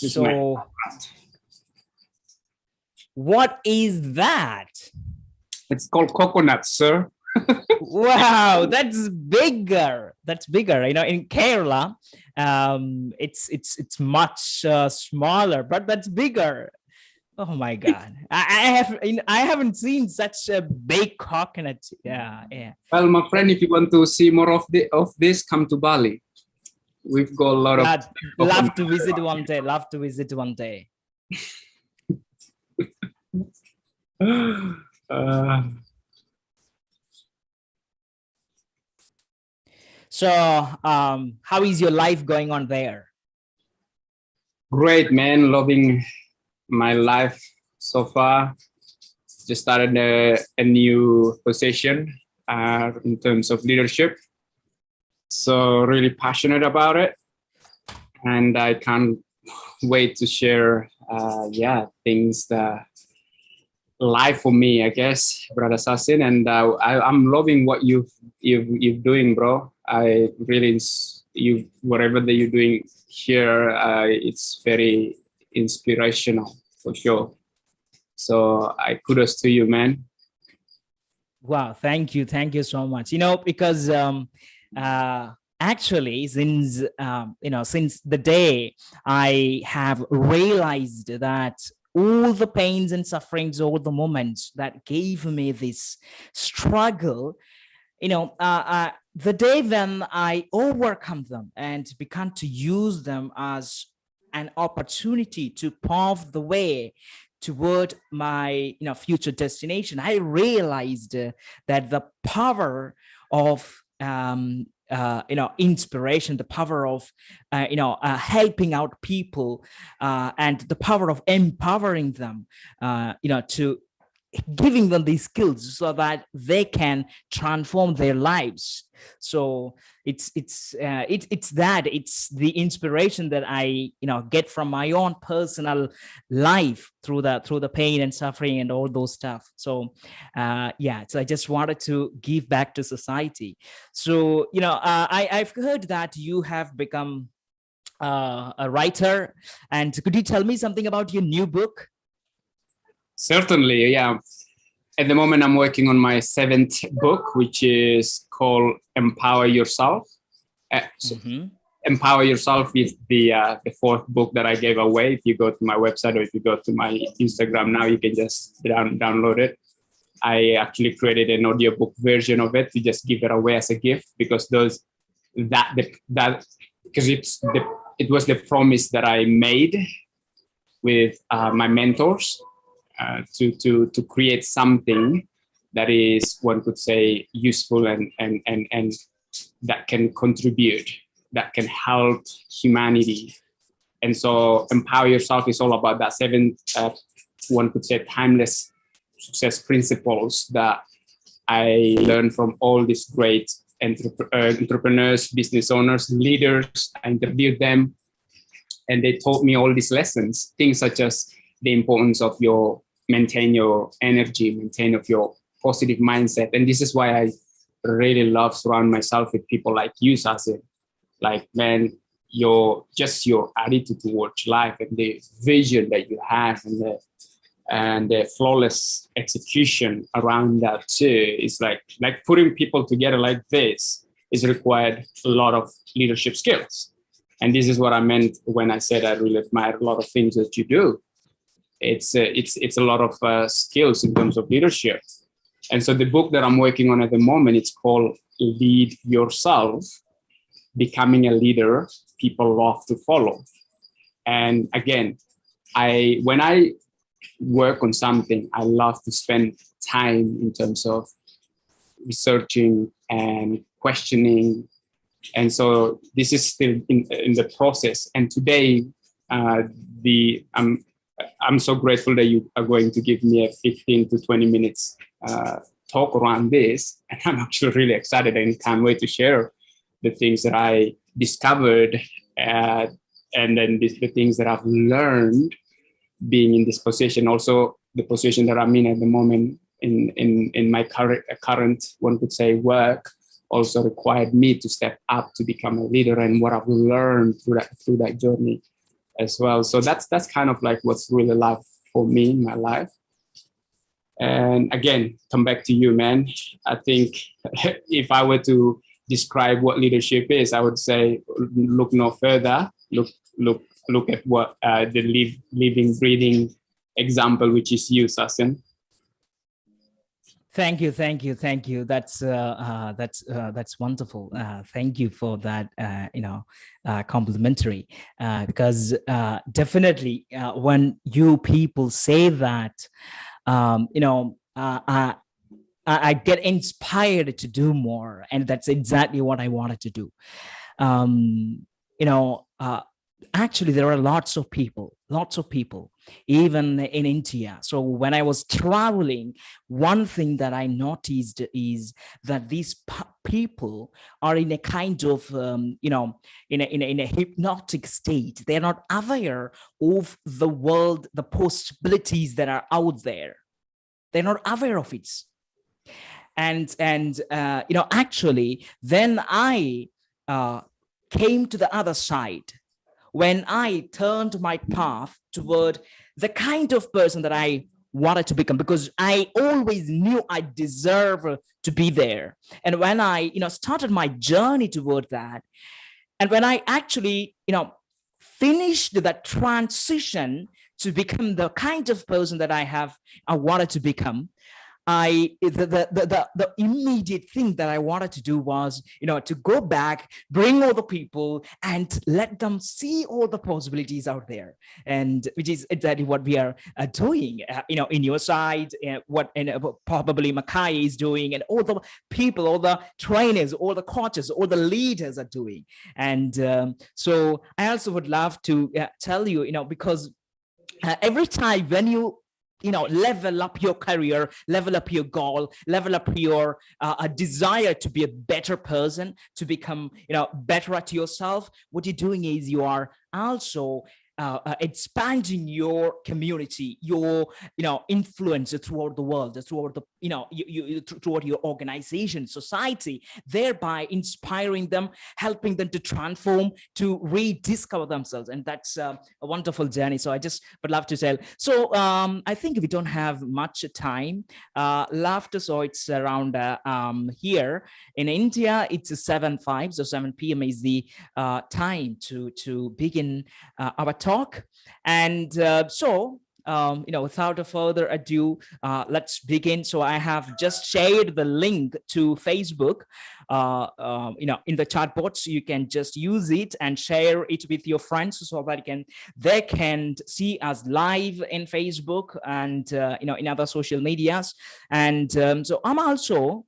So what is that? It's called coconut, sir. Wow, that's bigger. That's bigger. You know, in Kerala, it's much smaller, but that's bigger. Oh my God, I haven't seen such a big coconut. Yeah, yeah. Well, my friend, if you want to see more of this, come to Bali. We've got a lot of. Love to visit one day. Love to visit one day. So, how is your life going on there? Great, man. Loving my life so far. Just started a new position in terms of leadership. So really passionate about it. And I can't wait to share, things that life for me, I guess, brother Sachin. And I'm loving what you're doing, bro. I really, whatever that you're doing here, it's very inspirational for sure. So kudos to you, man. Wow, thank you so much. You know, because actually, since since the day I have realized that all the pains and sufferings, all the moments that gave me this struggle, the day when I overcome them and began to use them as an opportunity to pave the way toward my future destination, I realized that the power of inspiration, the power of helping out people, and the power of empowering them to giving them these skills so that they can transform their lives. So it's the inspiration that I get from my own personal life through the pain and suffering and all those stuff. So so I just wanted to give back to society. So I've heard that you have become a writer, and could you tell me something about your new book? Certainly, yeah. At the moment, I'm working on my 7th book, which is called Empower Yourself. Empower Yourself is the 4th book that I gave away. If you go to my website or if you go to my Instagram now, you can just download it. I actually created an audiobook version of it to just give it away as a gift, because it was the promise that I made with my mentors. To create something that is, one could say, useful and that can contribute, that can help humanity. And so Empower Yourself is all about that 7, one could say, timeless success principles that I learned from all these great entrepreneurs, business owners, leaders. I interviewed them, and they taught me all these lessons, things such as the importance of maintain your energy, maintain of your positive mindset. And this is why I really love surround myself with people like you, Sachin. Like, man, your attitude towards life and the vision that you have and the flawless execution around that too is like putting people together like this is required a lot of leadership skills. And this is what I meant when I said I really admire a lot of things that you do. It's a lot of skills in terms of leadership. And so the book that I'm working on at the moment, it's called Lead Yourself, Becoming a Leader People Love to Follow. And again, when I work on something, I love to spend time in terms of researching and questioning. And so this is still in the process. And today, I'm so grateful that you are going to give me a 15 to 20 minutes talk around this. And I'm actually really excited and can't wait to share the things that I discovered and then the things that I've learned being in this position. Also, the position that I'm in at the moment in my current, one could say, work also required me to step up to become a leader, and what I've learned through that journey as well. So that's kind of like what's really love for me in my life. And again, come back to you, man. I think if I were to describe what leadership is, I would say look no further. Look at what the living, breathing example, which is you, Sachin. Thank you. That's wonderful. Thank you for that. Complimentary, because definitely when you people say that, I get inspired to do more, and that's exactly what I wanted to do. Actually, there are lots of people, even in India. So when I was traveling, one thing that I noticed is that these people are in a kind of, in a hypnotic state. They're not aware of the world, the possibilities that are out there. They're not aware of it. And actually, then I came to the other side when I turned my path toward the kind of person that I wanted to become, because I always knew I deserve to be there. And when I, started my journey toward that, and when I actually, finished that transition to become the kind of person that I wanted to become, the immediate thing that I wanted to do was, to go back, bring all the people and let them see all the possibilities out there. And which is exactly what we are doing, in your side, what probably Makhaye is doing, and all the people, all the trainers, all the coaches, all the leaders are doing. And so I also would love to tell you, because every time when you level up your career, level up your goal, level up your a desire to be a better person, to become better at yourself, what you're doing is you are also expanding your community, your influence throughout the world, throughout the throughout your organization, society, thereby inspiring them, helping them to transform, to rediscover themselves. And that's a wonderful journey. So I just would love to tell. So I think we don't have much time left. So it's around here in India, it's 7:05, so 7 p.m. is the time to begin our talk. And without a further ado, let's begin. So I have just shared the link to Facebook, in the chat box. You can just use it and share it with your friends so that they can see us live in Facebook and in other social medias. And so I'm also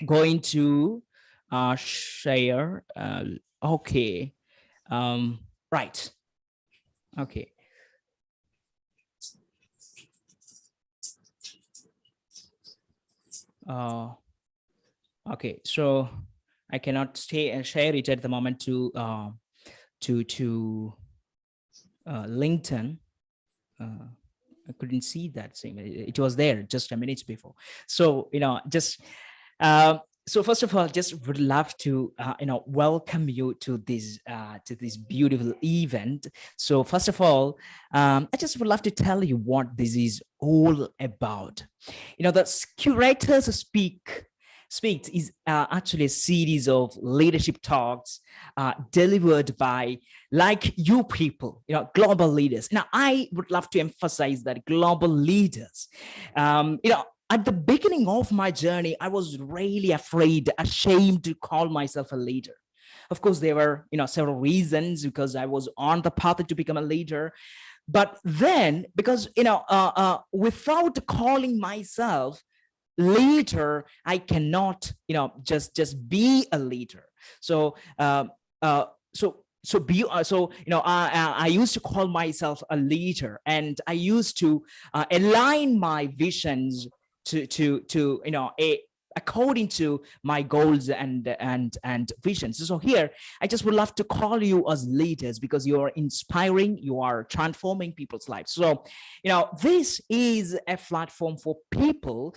going to share. Okay. Right. Okay. Okay. So I cannot share it at the moment to LinkedIn. I couldn't see that same. It was there just a minute before. So just. So first of all, just would love to welcome you to this beautiful event. So first of all, I just would love to tell you what this is all about. The Curator Speaks is actually a series of leadership talks delivered by like you people, global leaders. Now, I would love to emphasize that global leaders, at the beginning of my journey, I was really ashamed to call myself a leader. Of course, there were, several reasons, because I was on the path to become a leader. But then, because, without calling myself leader, I cannot, just be a leader. So, I used to call myself a leader, and I used to align my visions to according to my goals and visions. So here, I just would love to call you as leaders because you are inspiring, you are transforming people's lives. So, this is a platform for people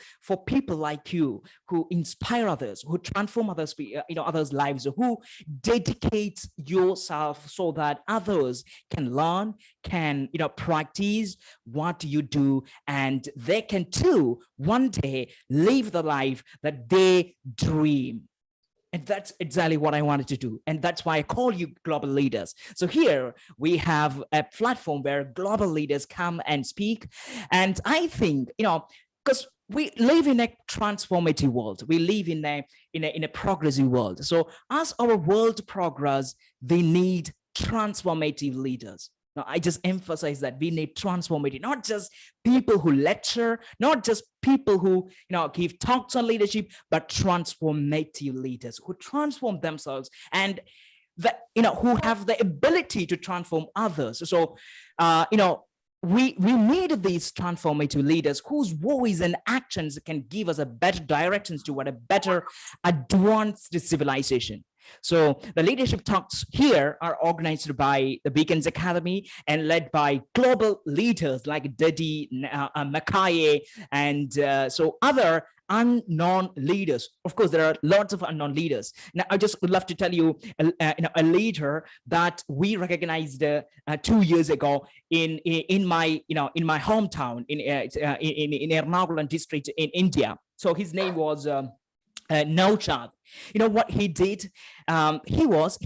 like you who inspire others, who transform others, others' lives, who dedicate yourself so that others can learn, can, practice what you do, and they can too one day live the life that they dream. And that's exactly what I wanted to do. And that's why I call you global leaders. So here we have a platform where global leaders come and speak. And I think, because we live in a transformative world, we live in a progressive world. So as our world progress, we need transformative leaders. Now, I just emphasize that we need transformative, not just people who lecture, not just people who give talks on leadership, but transformative leaders who transform themselves and who have the ability to transform others. So we need these transformative leaders whose voice and actions can give us a better directions toward a better advanced civilization. So the leadership talks here are organized by the Beacons Academy and led by global leaders like Dedy Makaye and so other unknown leaders. Of course, there are lots of unknown leaders. Now, I just would love to tell you, a leader that we recognized 2 years ago in my hometown in Ernakulam district in India. So his name was Naushad. What he did? He was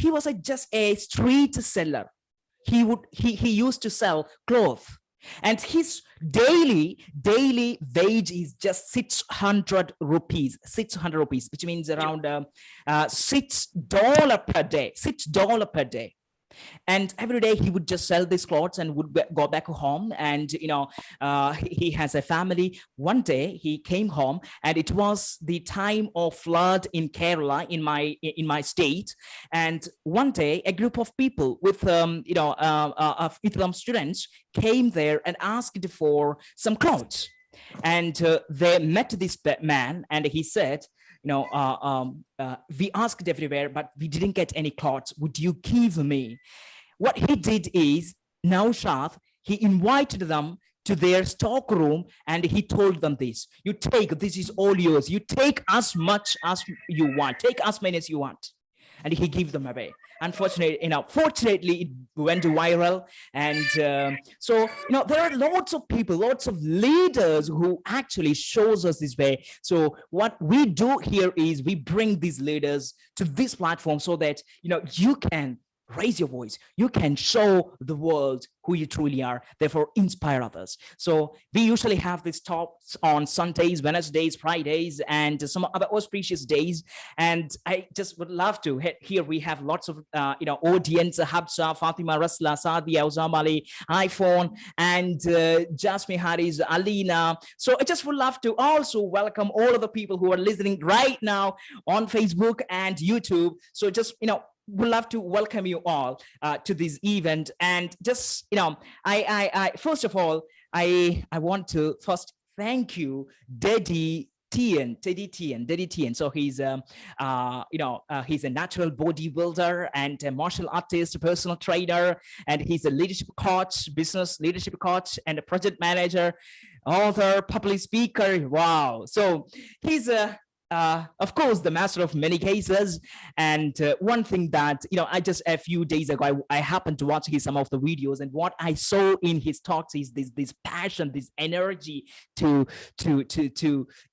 just a street seller. He used to sell clothes, and his daily wage is just 600 rupees, which means around $6 per day. $6 per day. And every day he would just sell these clothes and would go back home. And he has a family. One day he came home, and it was the time of flood in Kerala, in my state. And one day a group of people with Islam students came there and asked for some clothes. And they met this man, and he said, we asked everywhere, but we didn't get any clothes. Would you give me? What he did is, Naushad, he invited them to their stock room, and he told them this: this is all yours. You take as much as you want, take as many as you want. And he gave them away. Unfortunately, fortunately, it went viral. And so, there are lots of people, lots of leaders who actually shows us this way. So what we do here is we bring these leaders to this platform so that, you can raise your voice. You can show the world who you truly are, therefore inspire others. So we usually have these talks on Sundays, Wednesdays, Fridays, and some other auspicious days. And I just would love to, here we have lots of, audience, Habsa, Fatima Rasla, Sadia, Uzamali, iPhone, and Jasmine Harris, Alina. So I just would love to also welcome all of the people who are listening right now on Facebook and YouTube. So just, would love to welcome you all to this event. And just, I first of all, I want to first thank you, Dedy Tien. So he's he's a natural bodybuilder and a martial artist, personal trainer, and he's a leadership coach, business leadership coach, and a project manager, author, public speaker. Wow. So he's of course, the master of many cases. And one thing that, I just a few days ago, I happened to watch some of the videos, and what I saw in his talks is this passion, this energy to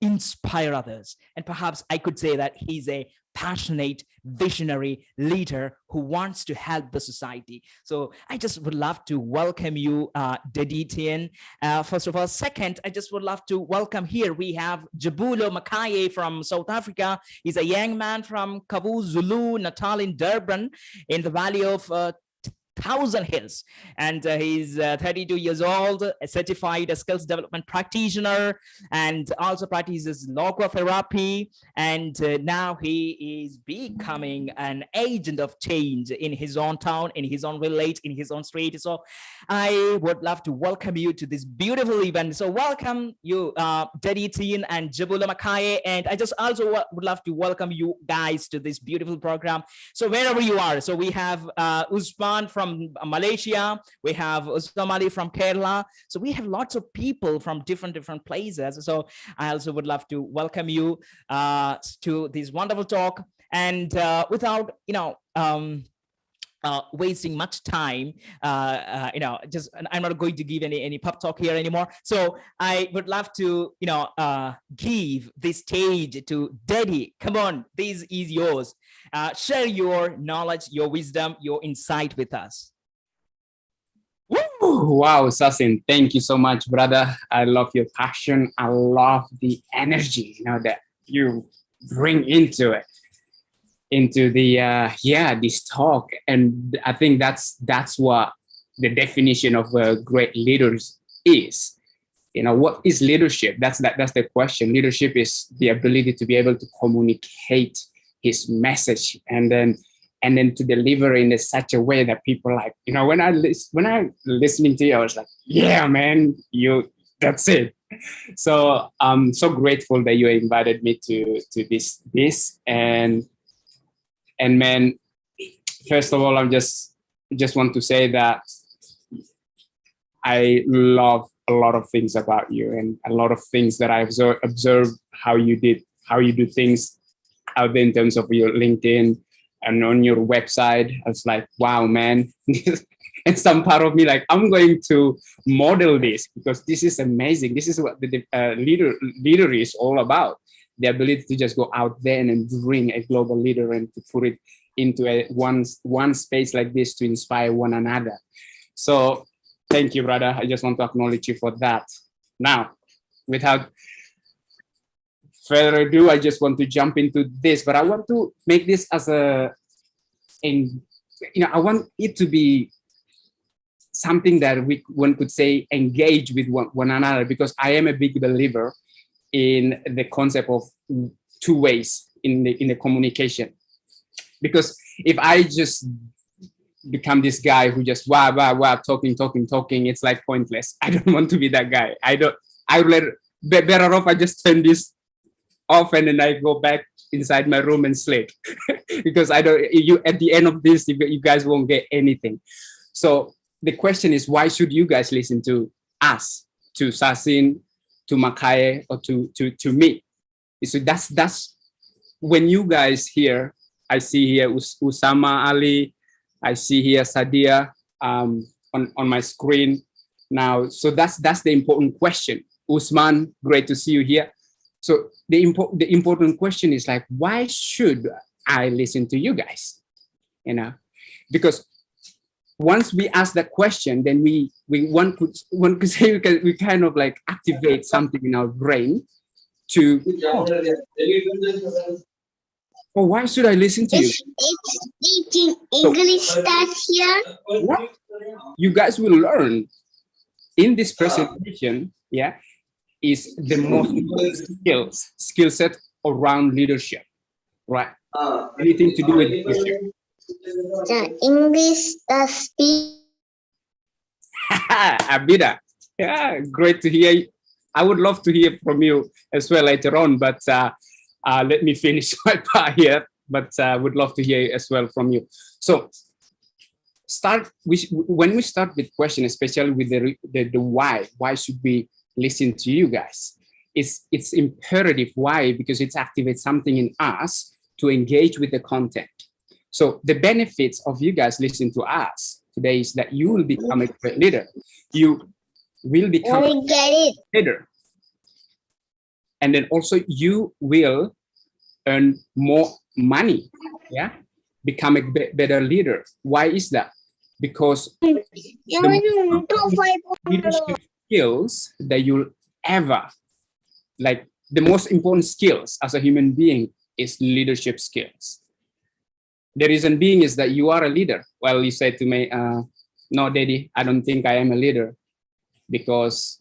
inspire others. And perhaps I could say that he's a passionate, visionary leader who wants to help the society. So I just would love to welcome you, Dedy Tien. First of all. Second, I just would love to welcome here. We have Jabula Makaye from South Africa. He's a young man from KwaZulu Natal in Durban, in the valley of thousand hills, and he's 32 years old, a certified skills development practitioner, and also practices logotherapy. And now he is becoming an agent of change in his own town, in his own village, in his own street. So I would love to welcome you to this beautiful event. So welcome you, Dedy Tien and Jabula Makaye, and I just also would love to welcome you guys to this beautiful program. So wherever you are, so we have Usman from Malaysia, we have Usman from Kerala, so we have lots of people from different places. So I also would love to welcome you to this wonderful talk. And without wasting much time, just I'm not going to give any pep talk here anymore. So I would love to give this stage to Dedy. Come on, this is yours. Share your knowledge, your wisdom, your insight with us. Wow, Sachin, thank you so much, brother. I love your passion. I love the energy, that you bring into it, into the this talk. And I think that's what the definition of great leaders is. What is leadership? That's the question. Leadership is the ability to be able to communicate his message and then to deliver in such a way that people like, when I listening to you, I was like, yeah, man, that's it. So I'm so grateful that you invited me to this and man, first of all, I just want to say that I love a lot of things about you, and a lot of things that I observed how you do things out there in terms of your LinkedIn and on your website. I was like, wow, man. And some part of me like, I'm going to model this because this is amazing. This is what the leader is all about. The ability to just go out there and bring a global leader and to put it into one space like this to inspire one another. So thank you, brother. I just want to acknowledge you for that. Now, without further ado, I just want to jump into this, but I want to make this as I want it to be something that one could say engage with one another, because I am a big believer in the concept of two ways in the communication. Because if I just become this guy who just talking, it's like pointless. I don't want to be that guy. Better off I just turn this off and then I go back inside my room and sleep. Because at the end of this, you guys won't get anything. So the question is, why should you guys listen to us, to Sachin, to Makhaye, or to me? So that's when you guys hear, I see here Usama Ali, I see here Sadia on my screen now. So that's the important question. Usman, great to see you here. So the important question is like, why should I listen to you guys? Because once we ask that question, then one could say we kind of like activate something in our brain to, oh, why should I listen to you? It's teaching English stuff here. What you guys will learn in this presentation, is the most important skill set around leadership, right? Anything to do with leadership. The English speak. Abida, yeah, great to hear. I would love to hear from you as well later on, but let me finish my part here. But would love to hear as well from you. So when we start with question, especially with the why should we listen to you guys? It's imperative. Why? Because it activates something in us to engage with the content. So the benefits of you guys listening to us today is that you will become a great leader. You will become a leader. And then also you will earn more money, become a better leader. Why is that? Because the leadership skills that you'll ever, like the most important skills as a human being is leadership skills. The reason being is that you are a leader. Well, you said to me, no, Daddy, I don't think I am a leader, because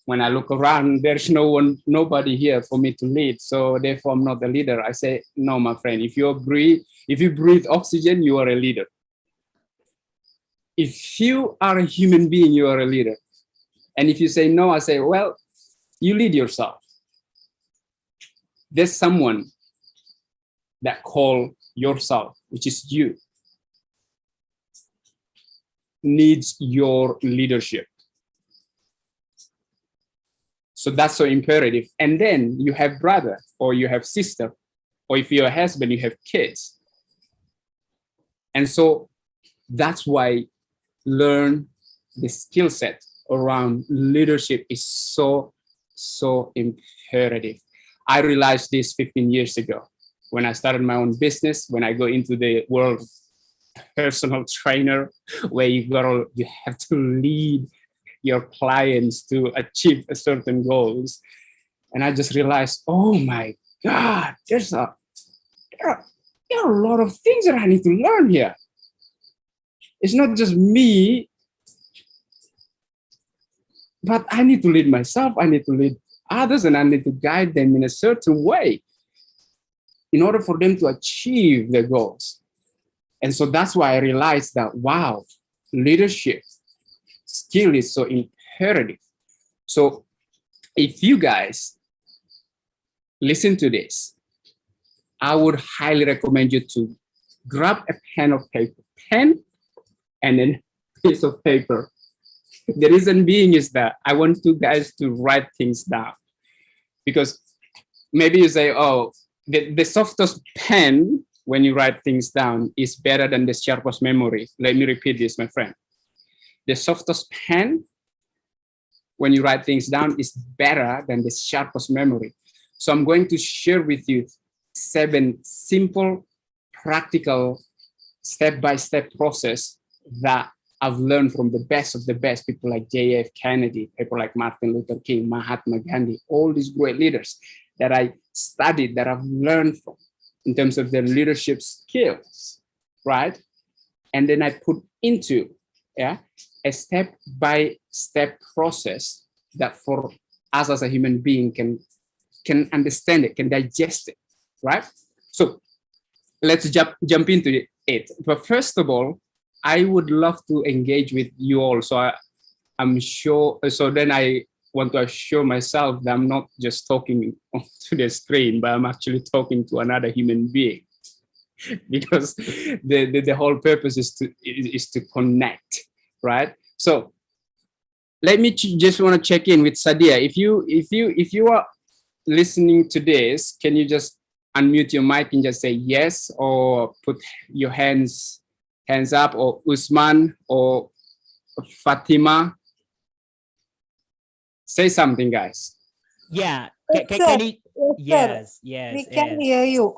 when I look around, there's nobody here for me to lead. So therefore, I'm not a leader. I say, no, my friend, if you breathe oxygen, you are a leader. If you are a human being, you are a leader. And if you say no, I say, well, you lead yourself. There's someone that call yourself, which is you, needs your leadership. So that's so imperative. And then you have brother, or you have sister, or if you're a husband, you have kids. And so that's why learn the skill set around leadership is so imperative. I realized this 15 years ago when I started my own business, when I go into the world of personal trainer, where you have to lead your clients to achieve a certain goals. And I just realized, oh my God, there are a lot of things that I need to learn here. It's not just me, but I need to lead myself. I need to lead others, and I need to guide them in a certain way in order for them to achieve their goals. And so that's why I realized that, wow, leadership skill is so imperative. So if you guys listen to this, I would highly recommend you to grab a pen and then piece of paper. The reason being is that I want you guys to write things down, because maybe you say, oh, the softest pen when you write things down is better than the sharpest memory. Let me repeat this, my friend. The softest pen when you write things down is better than the sharpest memory. So I'm going to share with you 7 simple, practical, step-by-step process that I've learned from the best of the best people like J.F. Kennedy, people like Martin Luther King, Mahatma Gandhi, all these great leaders that I studied, that I've learned from in terms of their leadership skills, right? And then I put into a step-by-step process that for us as a human being can understand it, can digest it, right? So let's jump into it. But first of all, I would love to engage with you all. So I'm sure, so then I want to assure myself that I'm not just talking to the screen, but I'm actually talking to another human being. Because the whole purpose is to connect, right? So let me just want to check in with Sadia. If you are listening to this, can you just unmute your mic and just say yes, or put your hands up, or Usman or Fatima? Say something, guys. Yeah. Yes, Can you? yes, Yes. we can hear you.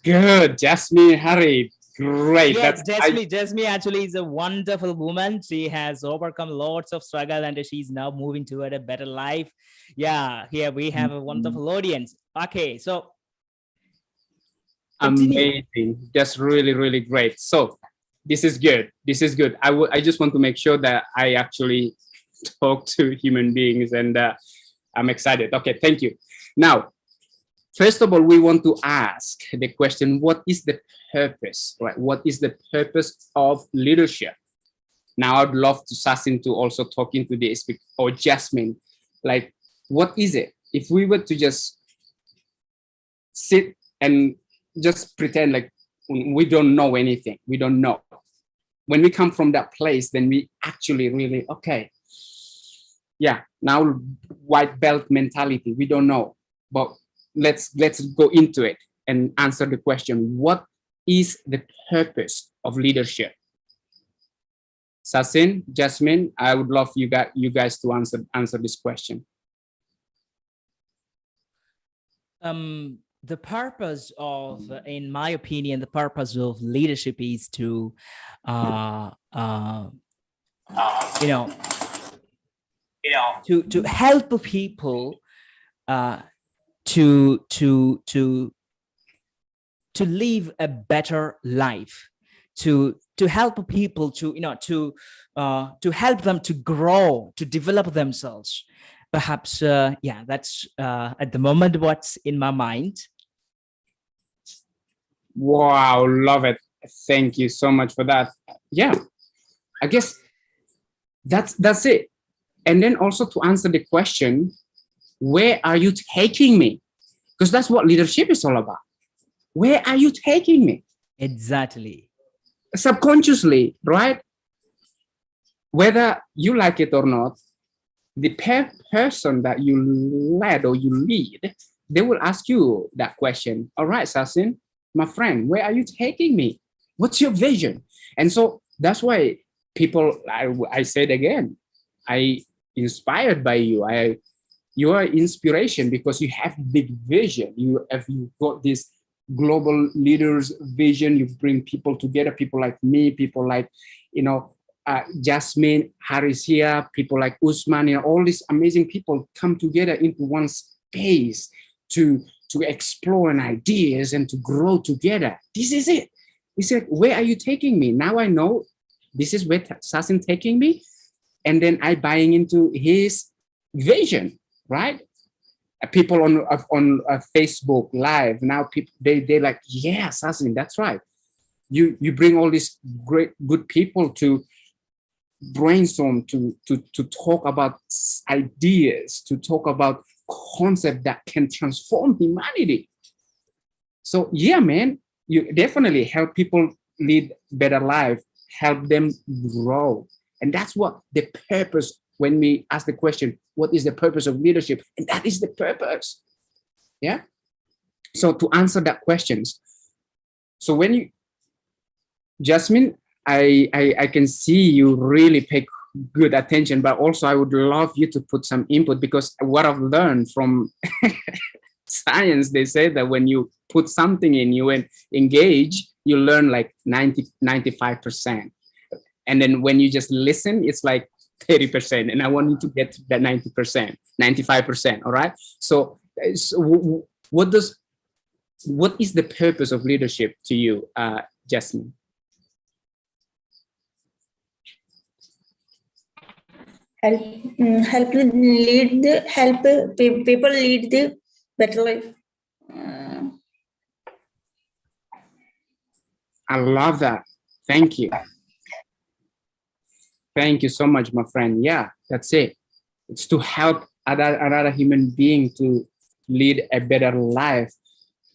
Good, Jasmine, Harry, great. Yes, Jasmine actually is a wonderful woman. She has overcome lots of struggle and she's now moving toward a better life. Yeah, here we have a wonderful audience. Okay, so continue. Amazing, just really great. So this is good. I just want to make sure that I actually talk to human beings, and I'm excited. Okay, thank you. Now, first of all, we want to ask the question, what is the purpose, right? What is the purpose of leadership? Now, I'd love to Sachin to also talk into this, or Jasmine, like, what is it? If we were to just sit and just pretend like we don't know anything, we don't know. When we come from that place, then we actually really, okay, yeah, now white belt mentality, we don't know, but let's go into it and answer the question, what is the purpose of leadership? Sachin, Jasmine, I would love you guys to answer this question. The purpose of, in my opinion, the purpose of leadership is to, to help people to live a better life, to help people to, to help them to grow, to develop themselves. Perhaps, yeah, that's at the moment what's in my mind. Wow, love it. Thank you so much for that. Yeah, I guess that's it. And then also to answer the question, where are you taking me? Because that's what leadership is all about. Where are you taking me? Exactly. Subconsciously, right? Whether you like it or not, the person that you led or you lead, they will ask you that question. All right, Sachin, my friend, where are you taking me? What's your vision? And so that's why people, I said again, I inspired by you. You are inspiration because you have big vision. You got this global leaders vision. You bring people together, people like me, people like, Jasmine, Harisia, people like Usman, all these amazing people come together into one space to explore and ideas and to grow together. This is it. He said, where are you taking me? Now I know this is where Sachin taking me. And then I buying into his vision, right? People on Facebook Live now, people they like, yeah, Sachin, that's right. You bring all these great good people to brainstorm, to talk about ideas, to talk about concept that can transform humanity. So yeah, man, you definitely help people lead better life, help them grow. And that's what the purpose, when we ask the question, what is the purpose of leadership? And that is the purpose. Yeah. So to answer that questions, so when you, Jasmine, I can see you really pay good attention, but also I would love you to put some input, because what I've learned from science, they say that when you put something in, you and engage, you learn like 95%. And then when you just listen, it's like 30%. And I want you to get to that 90%, 95%. All right. So what is the purpose of leadership to you, Jasmine? Help people lead the better life. I love that. Thank you. Thank you so much, my friend. Yeah, that's it. It's to help another human being to lead a better life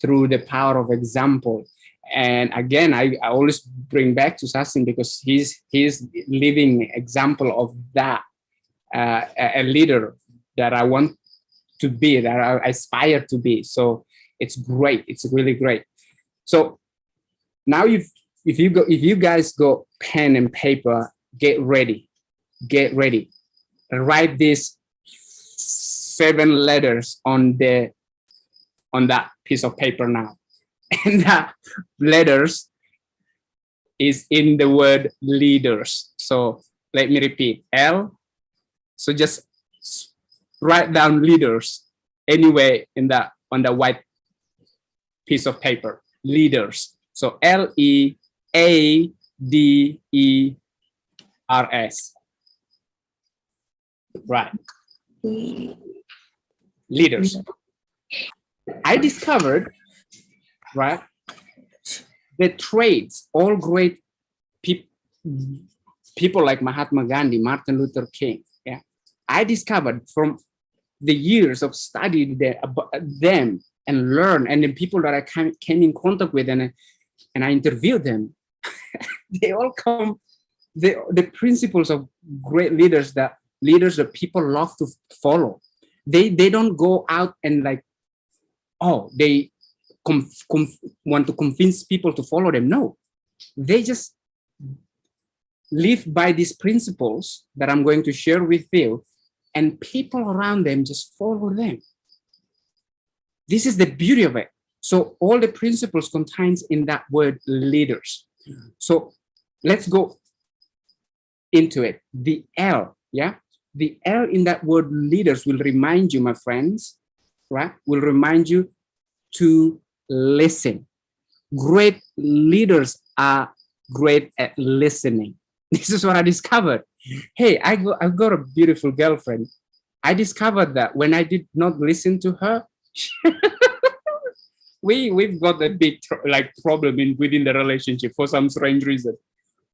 through the power of example. And again, I always bring back to Sachin, because he's living example of that, a leader that I want to be, that I aspire to be. So it's great. It's really great. So now if you guys go pen and paper, get ready. Write these 7 letters on that piece of paper now. And that letters is in the word leaders. So let me repeat, L. So just write down leaders anywhere on the white piece of paper, leaders. So LEADERS. Right. Leaders. I discovered, right, the traits, all great people like Mahatma Gandhi, Martin Luther King. Yeah, I discovered from the years of studying them and learn, and the people that I came in contact with, and I interviewed them. They all come, the principles of great leaders that people love to follow. They don't go out and like, oh, they want to convince people to follow them. No, they just live by these principles that I'm going to share with you, and people around them just follow them. This is the beauty of it. So all the principles contains in that word leaders. So let's go into it. The L, yeah? The L in that word leaders will remind you, my friends, right? Will remind you to listen. Great leaders are great at listening. This is what I discovered. Hey, I've got a beautiful girlfriend. I discovered that when I did not listen to her, we've got a big problem within the relationship for some strange reason.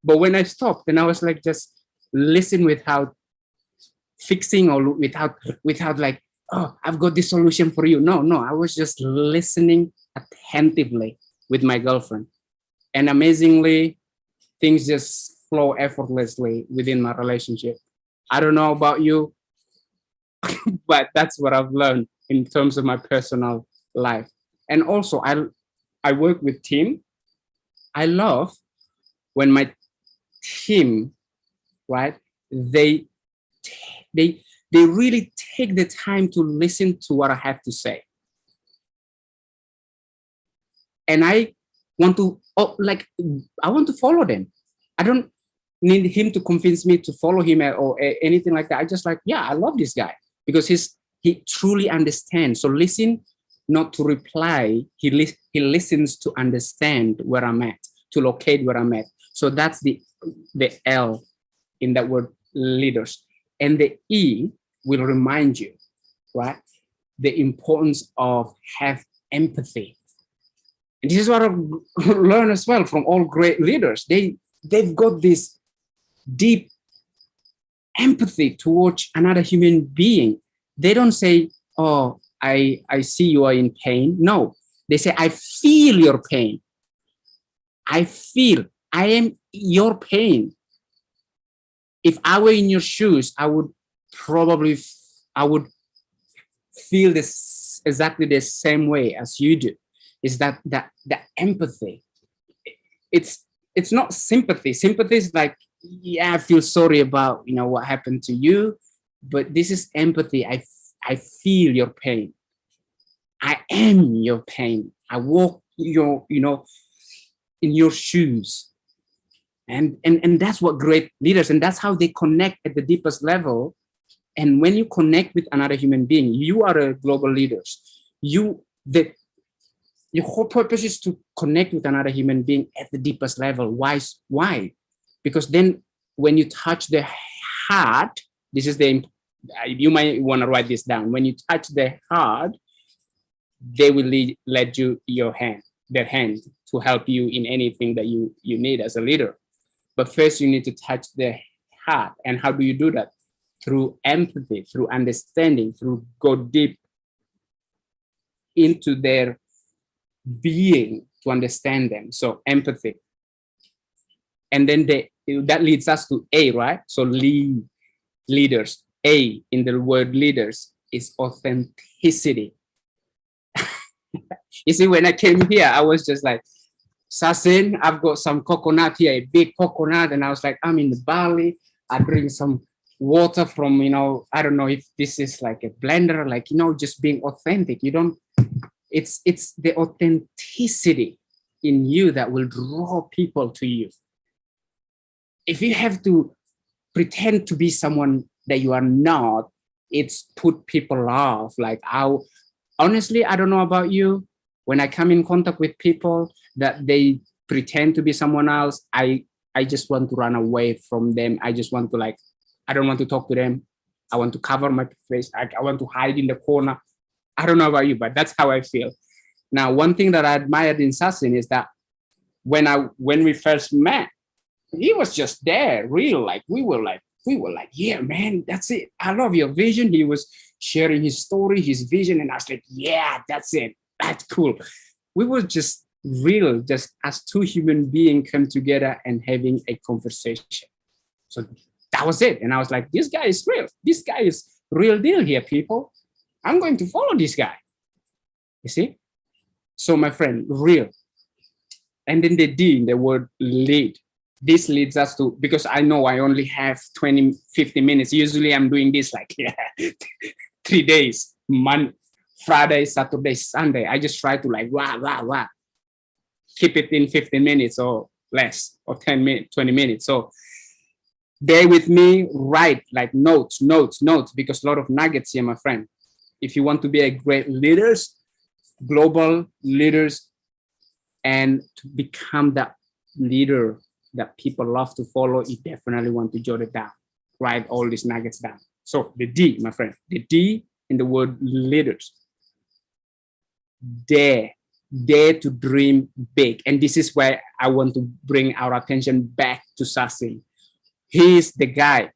But when I stopped and I was like, just listen without fixing or without like, oh, I've got this solution for you. No, I was just listening attentively with my girlfriend. And amazingly, things just flow effortlessly within my relationship. I don't know about you, but that's what I've learned in terms of my personal life. And also, I work with team. I love when my team, right, they really take the time to listen to what I have to say. And I want to follow them. I don't need him to convince me to follow him or anything like that. I just like, yeah, I love this guy because he truly understands. So listen, not to reply. He listens to understand where I'm at, to locate where I'm at. So that's the L in that word, leaders. And the E will remind you, right, the importance of have empathy. And this is what I've learned as well from all great leaders. They've got this deep empathy towards another human being. They don't say, oh, I see you are in pain. No, they say, I feel your pain. I am your pain. If I were in your shoes, I would feel this exactly the same way as you do. Is that empathy? It's not sympathy. Sympathy is like, yeah, I feel sorry about what happened to you, but this is empathy. I feel your pain. I am your pain. I walk in your shoes. And that's what great leaders, and that's how they connect at the deepest level. And when you connect with another human being, you are a global leader. Your whole purpose is to connect with another human being at the deepest level. Why? Because then when you touch the heart, you might want to write this down. When you touch the heart, they will lend you their hand to help you in anything that you need as a leader. But first you need to touch the heart. And how do you do that? Through empathy, through understanding, through go deep into their being to understand them. So empathy. And then that leads us to A, right? So leaders. A in the word leaders is authenticity. You see, when I came here, I was just like, Sachin, I've got some coconut here, a big coconut. And I was like, I'm in Bali. I drink some water from, I don't know if this is like a blender, like, just being authentic. It's the authenticity in you that will draw people to you. If you have to pretend to be someone that you are not, it's put people off. Like, honestly, I don't know about you. When I come in contact with people that they pretend to be someone else, I just want to run away from them. I just want to I don't want to talk to them. I want to cover my face. I want to hide in the corner. I don't know about you, but that's how I feel. Now, one thing that I admired in Sachin is that when we first met, he was just there, real. We were like, yeah, man, that's it. I love your vision. He was sharing his story, his vision, and I was like, yeah, that's it. That's cool. We were just real, just as two human beings come together and having a conversation. So that was it. And I was like, this guy is real. This guy is real deal here, people. I'm going to follow this guy. You see? So my friend, real. And then the D in the word lead. This leads us to, because I know I only have 20, 50 minutes. Usually I'm doing this 3 days, Friday, Saturday, Sunday. I just try to keep it in 15 minutes or less, or 10 minutes, 20 minutes. So bear with me, write notes, because a lot of nuggets here, my friend. If you want to be a great leaders, global leaders, And to become that leader that people love to follow, you definitely want to jot it down, write all these nuggets down. So the D, my friend, the D in the word leaders. Dare to dream big. And this is why I want to bring our attention back to Sachin. He's the guy.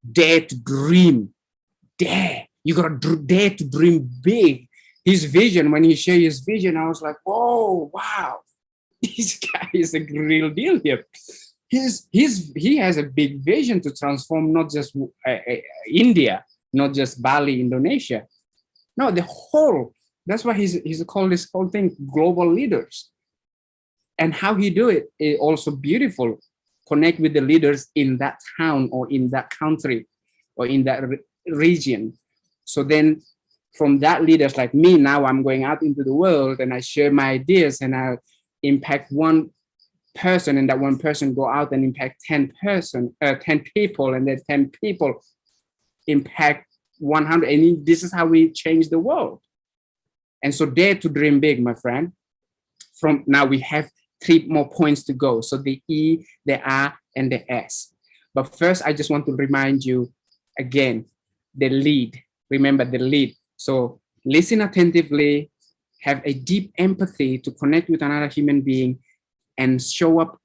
Dare to dream. Dare. You gotta dare to dream big. His vision, when he shared his vision, I was like, oh, wow. This guy is a real deal here. He has a big vision to transform not just India, not just Bali, Indonesia. No, the whole. That's why he's called this whole thing global leaders. And how he do it is also beautiful. Connect with the leaders in that town or in that country or in that region. So then from that leaders like me, now I'm going out into the world and I share my ideas and I impact one person, and that one person go out and impact 10 people, and then 10 people impact 100. And this is how we change the world. And so dare to dream big, my friend. From now we have 3 more points to go. So the E, the R, and the S. But first, I just want to remind you again, the lead. Remember the lead. So listen attentively, have a deep empathy to connect with another human being, and show up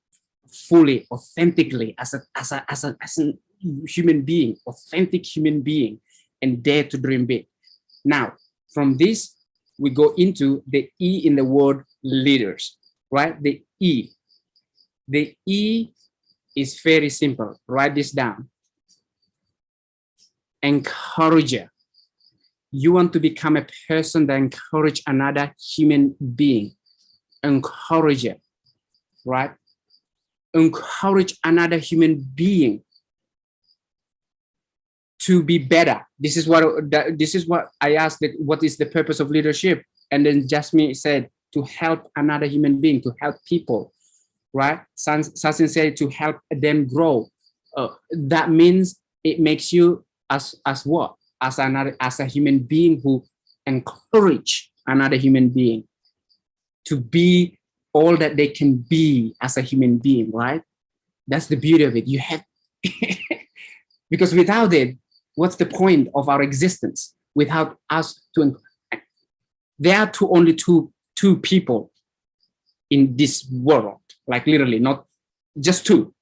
fully, authentically as a human being, authentic human being, and dare to dream big. Now, from this, we go into the E in the word leaders, right? The E. The E is very simple. Write this down. Encourager. You want to become a person that encourages another human being. Encourager, right? Encourage another human being to be better. This is what I asked, what is the purpose of leadership? And then Jasmine said, to help another human being, to help people, right? Sachin said to help them grow. That means it makes you as what? As a human being who encourage another human being to be all that they can be as a human being, right? That's the beauty of it. You have, because without it, what's the point of our existence? Without us there are only two people in this world, like literally, not just 2.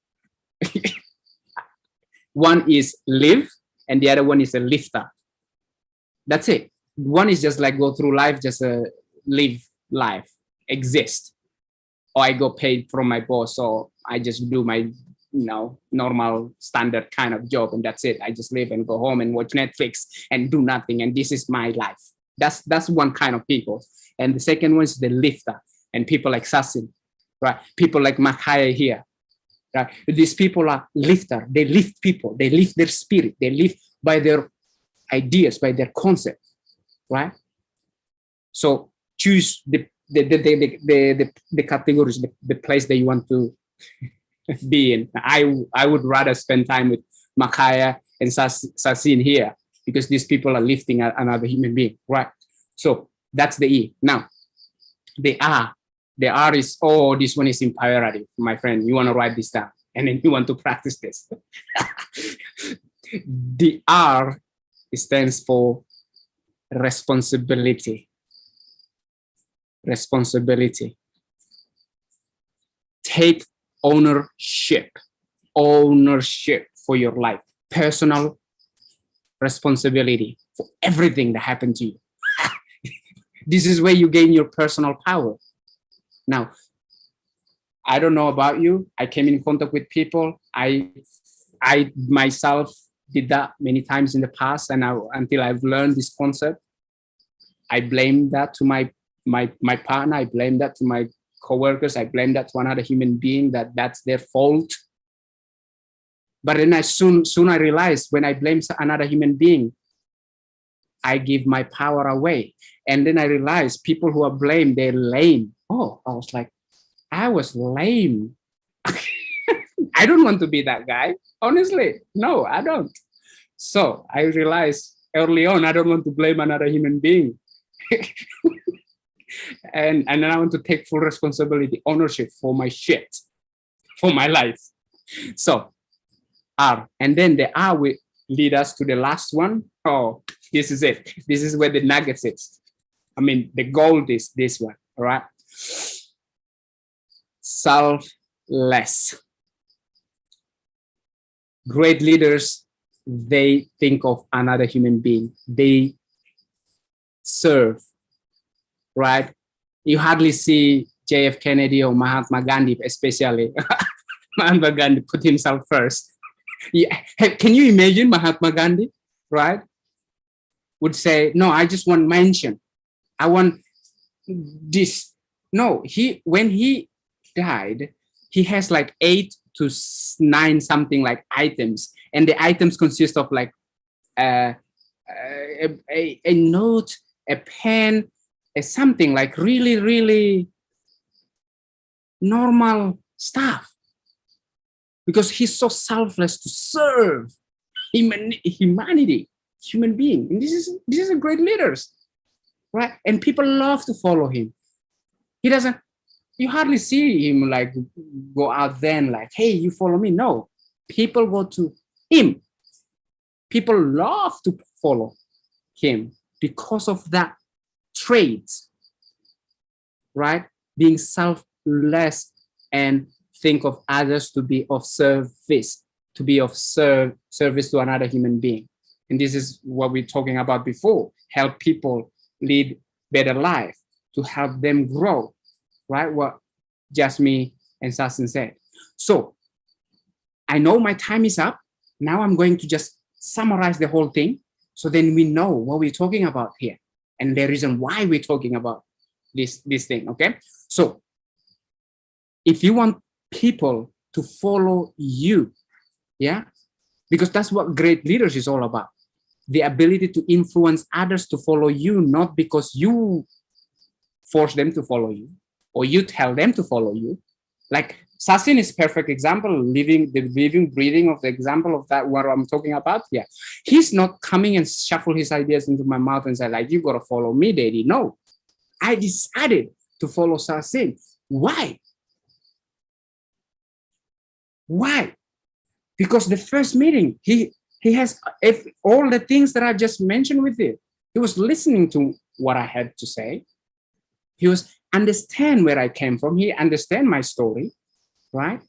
One is live, and the other one is a lifter. That's it. One is just like go through life, just live life, exist. Or I go paid from my boss, or I just do my normal standard kind of job, and that's it. I just live and go home and watch Netflix and do nothing, and this is my life. That's one kind of people. And the second one is the lifter, and people like Sachin, right? People like Makhaye here, right? These people are lifter. They lift people. They lift their spirit. They live by their ideas, by their concept, right? So choose the categories, the place that you want to be in. I would rather spend time with Makhaye and Sachin here, because these people are lifting another human being, right? So that's the E. Now, the R. The R is, this one is imperative, my friend. You want to write this down, and then you want to practice this. The R stands for responsibility. Responsibility. Take ownership for your life. Personal responsibility for everything that happened to you. This is where you gain your personal power. Now, I don't know about you. I came in contact with people. I myself did that many times in the past, and until I've learned this concept, I blame that to my partner. I blame that to my coworkers. I blame that to another human being, that's their fault. But then soon I realized, when I blame another human being, I give my power away. And then I realized people who are blamed, they're lame. Oh, I was like, I was lame. I don't want to be that guy. Honestly, no, I don't. So I realized early on, I don't want to blame another human being. and then I want to take full responsibility, ownership for my shit, for my life. So R, and then the R will lead us to the last one. Oh, this is it. This is where the nugget sits. I mean, the gold is this one, all right? Selfless. Great leaders, they think of another human being. They serve, right? You hardly see JF Kennedy or Mahatma Gandhi, especially. Mahatma Gandhi put himself first. Yeah. Can you imagine Mahatma Gandhi, right? Would say, no, I just want mention. I want this. No, when he died, he has like 8 to 9 something like items, and the items consist of like a note, a pen, something like really, really normal stuff, because he's so selfless to serve humanity, human being. And this is a great leaders, right? And people love to follow him. He doesn't, you hardly see him like go out there and like, hey, you follow me. No, people go to him. People love to follow him because of that trait, right? Being selfless and think of others to be of service, to be of service to another human being. And this is what we're talking about before, help people lead better life, to help them grow, right? What Jasmine and Sachin said. So I know my time is up. Now I'm going to just summarize the whole thing, so then we know what we're talking about here and the reason why we're talking about this thing, okay? So if you want people to follow you, yeah, because that's what great leaders is all about. The ability to influence others to follow you, not because you force them to follow you or you tell them to follow you. Like Sachin is perfect example, breathing of the example of that, what I'm talking about. Yeah, he's not coming and shuffle his ideas into my mouth and say like, you gotta follow me, Dedy. No, I decided to follow Sachin. Why? Why? Because the first meeting, he has all the things that I just mentioned with you. He was listening to what I had to say. He was understand where I came from. He understand my story, right?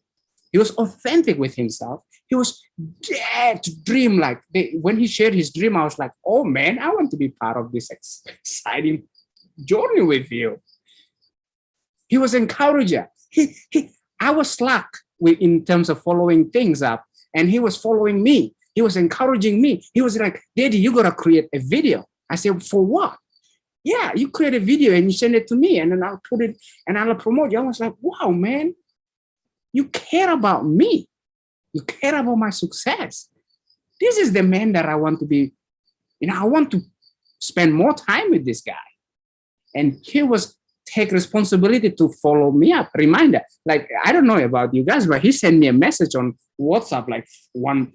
He was authentic with himself. He was dared to dream. Like when he shared his dream, I was like, oh man, I want to be part of this exciting journey with you. He was encourager. I was slack in terms of following things up, and he was following me. He was encouraging me. He was like, Dedy, you gotta create a video. I said, for what? Yeah, you create a video and you send it to me, and then I'll put it and I'll promote you. I was like, wow, man, you care about me. You care about my success. This is the man that I want to be. I want to spend more time with this guy. And he was take responsibility to follow me up. Reminder, like, I don't know about you guys, but he sent me a message on WhatsApp like one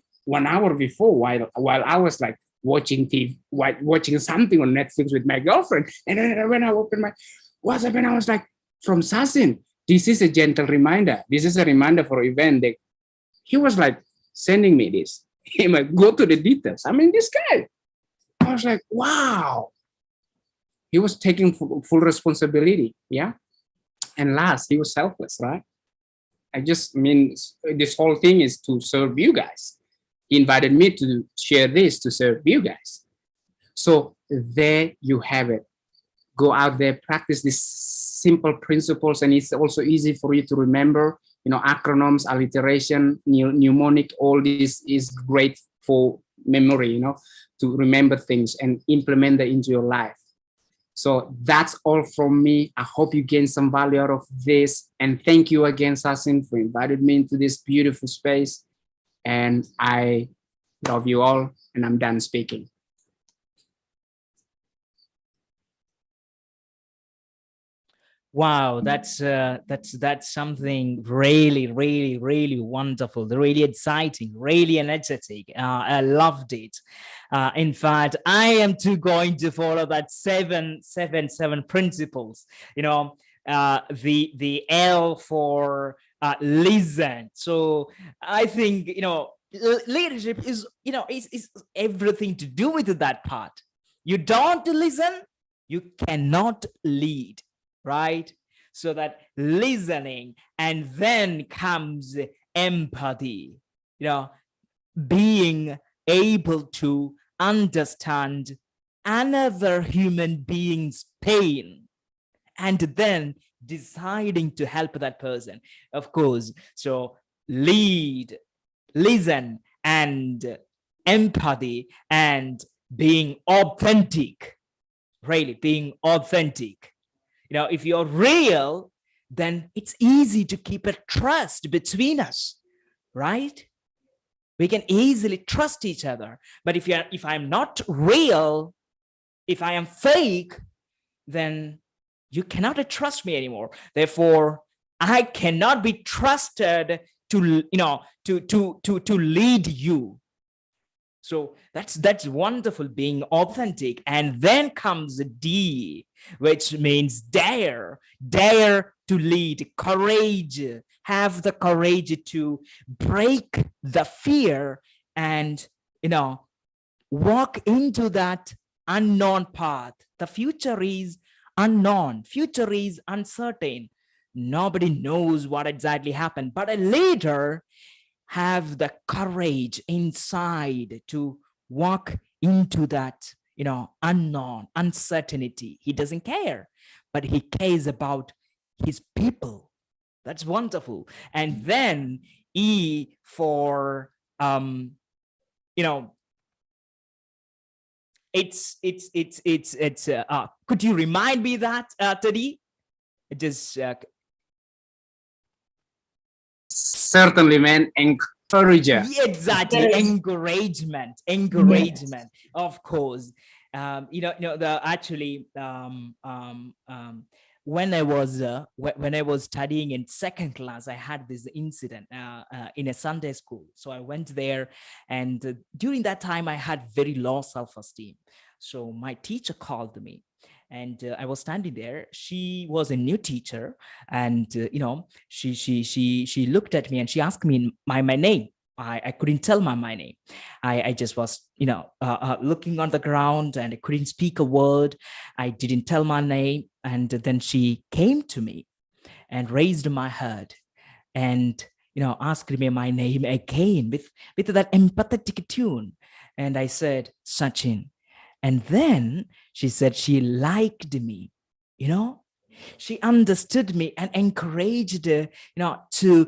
hour before while I was like watching TV, watching something on Netflix with my girlfriend. And then when I opened my WhatsApp, and I was like, from Sachin, this is a gentle reminder. This is a reminder for event. He was like sending me this. He might go to the details. I mean, this guy. I was like, wow. He was taking full responsibility, yeah? And last, he was selfless, right? I just mean, this whole thing is to serve you guys. He invited me to share this to serve you guys. So there you have it. Go out there, practice these simple principles, and it's also easy for you to remember. Acronyms, alliteration, mnemonic, all this is great for memory, to remember things and implement it into your life. So that's all from me. I hope you gain some value out of this. And thank you again, Sachin, for inviting me into this beautiful space. And I love you all, and I'm done speaking. Wow, that's something really, really, really wonderful, really exciting, really energetic. I loved it. In fact, I am too going to follow that seven principles. You know, the L for listen. So I think leadership is is everything to do with that part. You don't listen, you cannot lead, right? So that listening, and then comes empathy, being able to understand another human being's pain, and then deciding to help that person, of course. So lead, listen, and empathy, and being authentic, really being authentic. If you're real, then it's easy to keep a trust between us, right? We can easily trust each other. But if I'm not real, if I am fake, then you cannot trust me anymore. Therefore, I cannot be trusted to to lead you. So that's wonderful, being authentic. And then comes D, which means dare to lead, courage, have the courage to break the fear and walk into that unknown path. The future is unknown, future is uncertain. Nobody knows what exactly happened, but a leader have the courage inside to walk into that unknown, uncertainty. He doesn't care, but he cares about his people. That's wonderful. And then E for it's could you remind me that, Dedy? Just Certainly, man. Encourager. Exactly. Encouragement. Yes. Of course. Actually, when I was studying in second class, I had this incident in a Sunday school. So I went there, and during that time, I had very low self-esteem. So my teacher called me, and I was standing there. She was a new teacher, and she looked at me and she asked me my name. I couldn't tell my name. I just was looking on the ground, and I couldn't speak a word. I didn't tell my name, and then she came to me and raised my head and asked me my name again with that empathetic tune. And I said, Sachin. And then she said she liked me, she understood me and encouraged to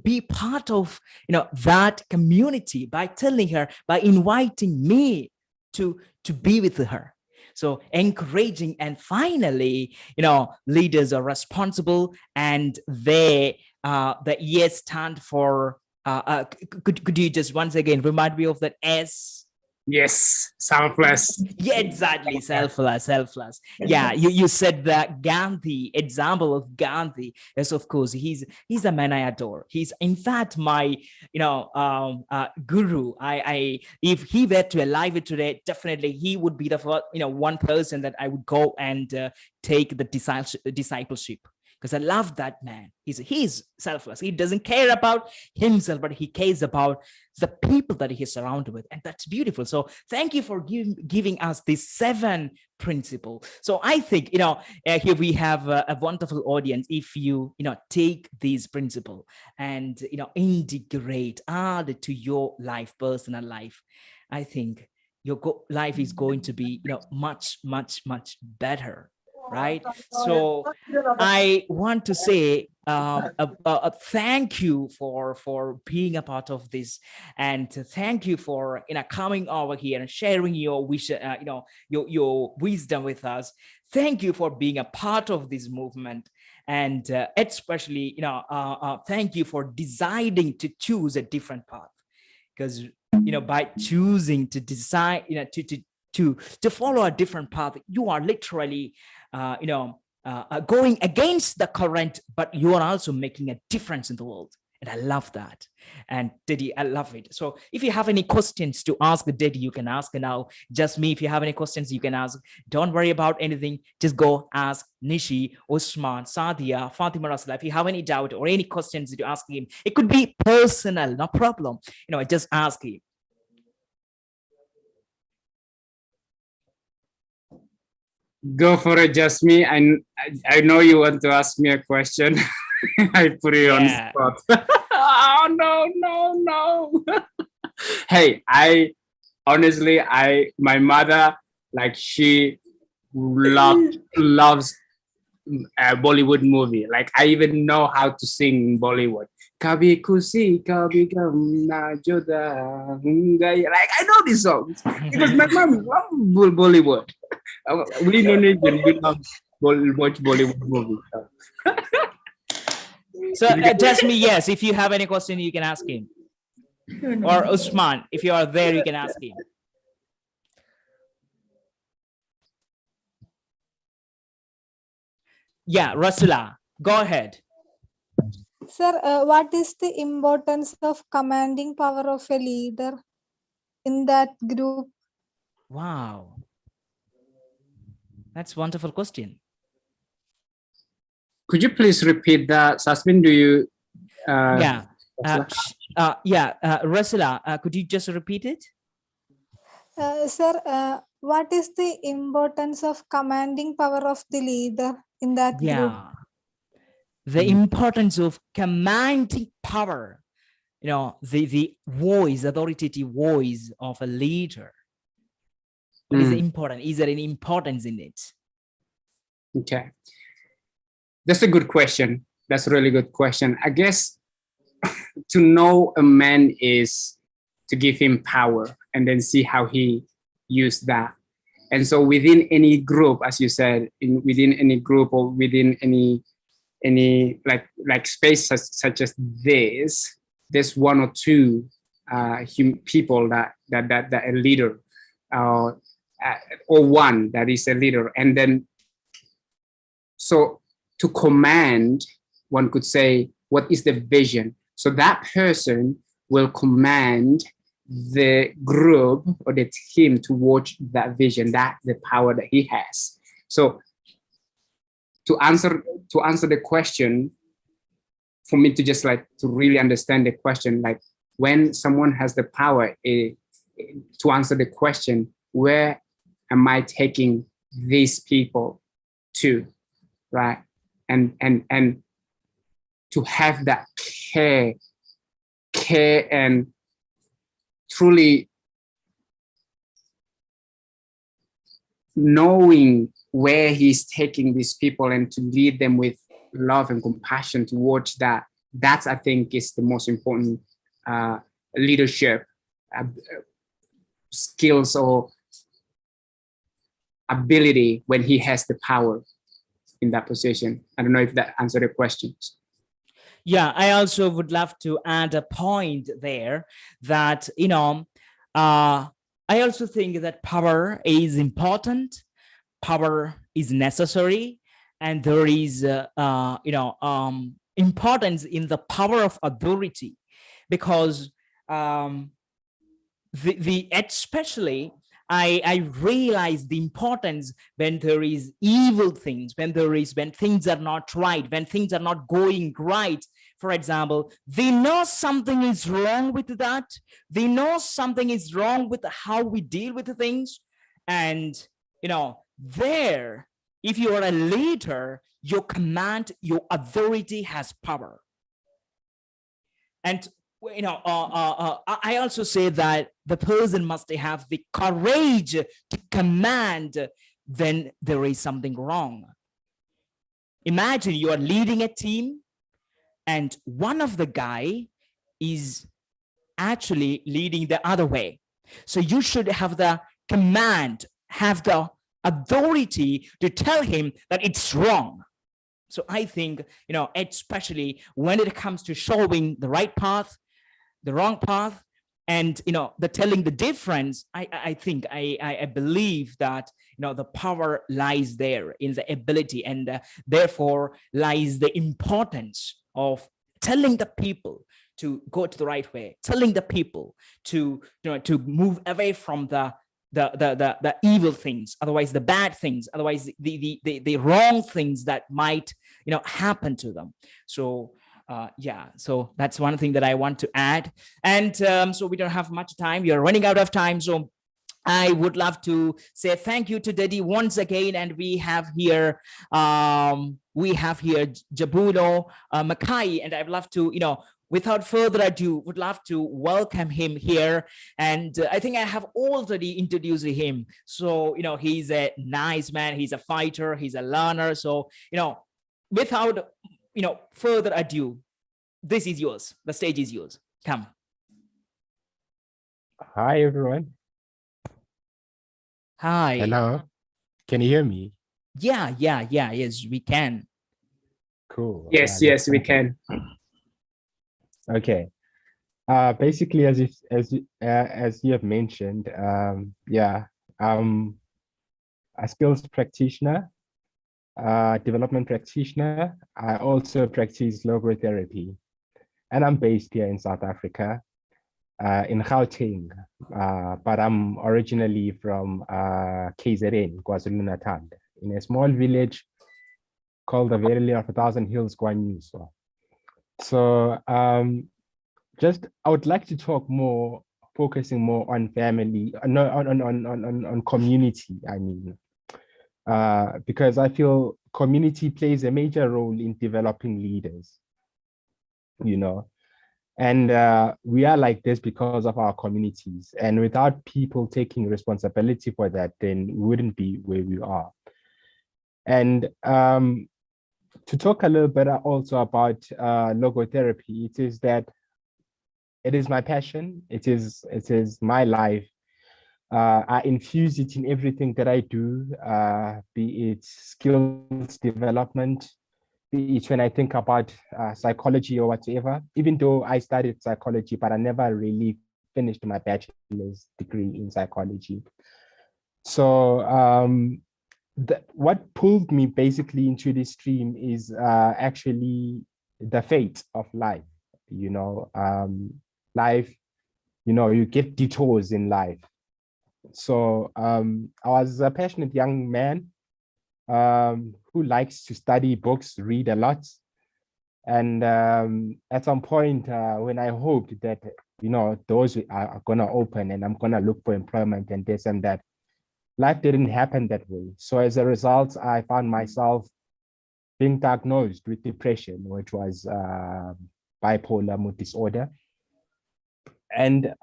be part of that community by telling her, by inviting me to be with her. So encouraging. And finally, leaders are responsible, and they the yes stand for could you just once again remind me of that S? Yes, selfless. Yeah, exactly. Selfless. Yeah, you said that Gandhi, example of Gandhi. Yes, of course, he's a man I adore. He's in fact my guru. I if he were to alive today, definitely he would be the first, one person that I would go and take the discipleship, because I love that man. He's selfless. He doesn't care about himself, but he cares about the people that he is surrounded with. And that's beautiful. So thank you for giving us these 7 principles. So I think, here we have a wonderful audience. If you, take these principles and, integrate, add to your life, personal life, I think your life is going to be, much, much, much better. Right. So I want to say thank you for being a part of this, and thank you for coming over here and sharing your wish, your wisdom with us. Thank you for being a part of this movement, and especially thank you for deciding to choose a different path, because by choosing to decide to follow a different path, you are literally going against the current, but you are also making a difference in the world. And I love that. And Dedy, I love it. So if you have any questions to ask Dedy, you can ask now. Just me, if you have any questions, you can ask. Don't worry about anything. Just go ask Nishi, Usman, Sadia, Fatima Rasla. If you have any doubt or any questions to ask him, it could be personal, no problem. Just ask him. Go for it, just me. I know you want to ask me a question. I put you on the spot. Oh, no. Hey, honestly, my mother, like, she loves a Bollywood movie. Like, I even know how to sing Bollywood. Kabhi Khushi Kabhi Gum Na Juda. Like, I know these songs because my mom loves Bollywood. We Indonesian, we love watch Bollywood movies. So just me, yes. If you have any question, you can ask him. Or Usman, if you are there, you can ask him. Yeah, Rasula, go ahead. Sir, what is the importance of commanding power of a leader in that group? Wow. That's a wonderful question. Could you please repeat that, Sasmin? Do you? Yeah. Rasula, could you just repeat it? Sir, what is the importance of commanding power of the leader in that group? The importance of commanding power, the voice, authoritative voice of a leader. What is important? Is there any importance in it? Okay. That's a good question. That's a really good question. I guess to know a man is to give him power and then see how he used that. And so within any group, as you said, within any group or within any like space such as this, there's one or two people that a leader or one that is a leader. And then so to command, one could say, what is the vision? So that person will command the group or the team towards that vision, that the power that he has. So to answer the question, for me to just like to really understand the question, like when someone has the power to answer the question, where am I taking these people to, right? And to have that care and truly knowing where he's taking these people and to lead them with love and compassion towards that. That's, I think, is the most important leadership skills or ability when he has the power in that position. I don't know if that answered the questions. Yeah, I also would love to add a point there that, I also think that power is important, power is necessary, and there is, importance in the power of authority, because especially I realize the importance when there is evil things, when things are not right, when things are not going right. For example, we know something is wrong with that. We know something is wrong with how we deal with the things. And, there, if you are a leader, your command, your authority has power. And I also say that the person must have the courage to command when there is something wrong. Imagine you are leading a team and one of the guy is actually leading the other way. So you should have the command, have the authority to tell him that it's wrong. So I think, especially when it comes to showing the right path, the wrong path, And the telling the difference, I think I believe that the power lies there in the ability, and therefore lies the importance of telling the people to go to the right way, telling the people to to move away from the evil things, otherwise the bad things, otherwise the wrong things that might happen to them. So yeah, so that's one thing that I want to add. And so we don't have much time, we are running out of time. So I would love to say thank you to Dedy once again. And we have here Jabula Makaye, and I'd love to without further ado, would love to welcome him here. And I think I have already introduced him. So, he's a nice man, he's a fighter, he's a learner. So, without, further ado, this is yours. The stage is yours. Come. Hi, everyone. Hi. Hello. Can you hear me? Yeah. Yes, we can. Cool. Yes, yes, we can. Okay. Basically, as you have mentioned, yeah, a skills practitioner, development practitioner. I also practice logotherapy, and I'm based here in South Africa, in Gauteng, but I'm originally from KZN, KwaZulu-Natal, in a small village called the Valley of a Thousand Hills, Guanyuso. So just I would like to talk more, focusing more on family, no, on community, I mean, because I feel community plays a major role in developing leaders, and we are like this because of our communities, and without people taking responsibility for that, then we wouldn't be where we are. And to talk a little bit also about logotherapy, it is that it is my passion. It is my life. I infuse it in everything that I do, be it skills development, be it when I think about psychology or whatever, even though I studied psychology, but I never really finished my bachelor's degree in psychology. So what pulled me basically into this stream is actually the fate of life. Life, you get detours in life. So I was a passionate young man who likes to study books, read a lot. And at some point when I hoped that, doors are gonna open and I'm gonna look for employment and this and that, life didn't happen that way. So as a result, I found myself being diagnosed with depression, which was bipolar mood disorder. And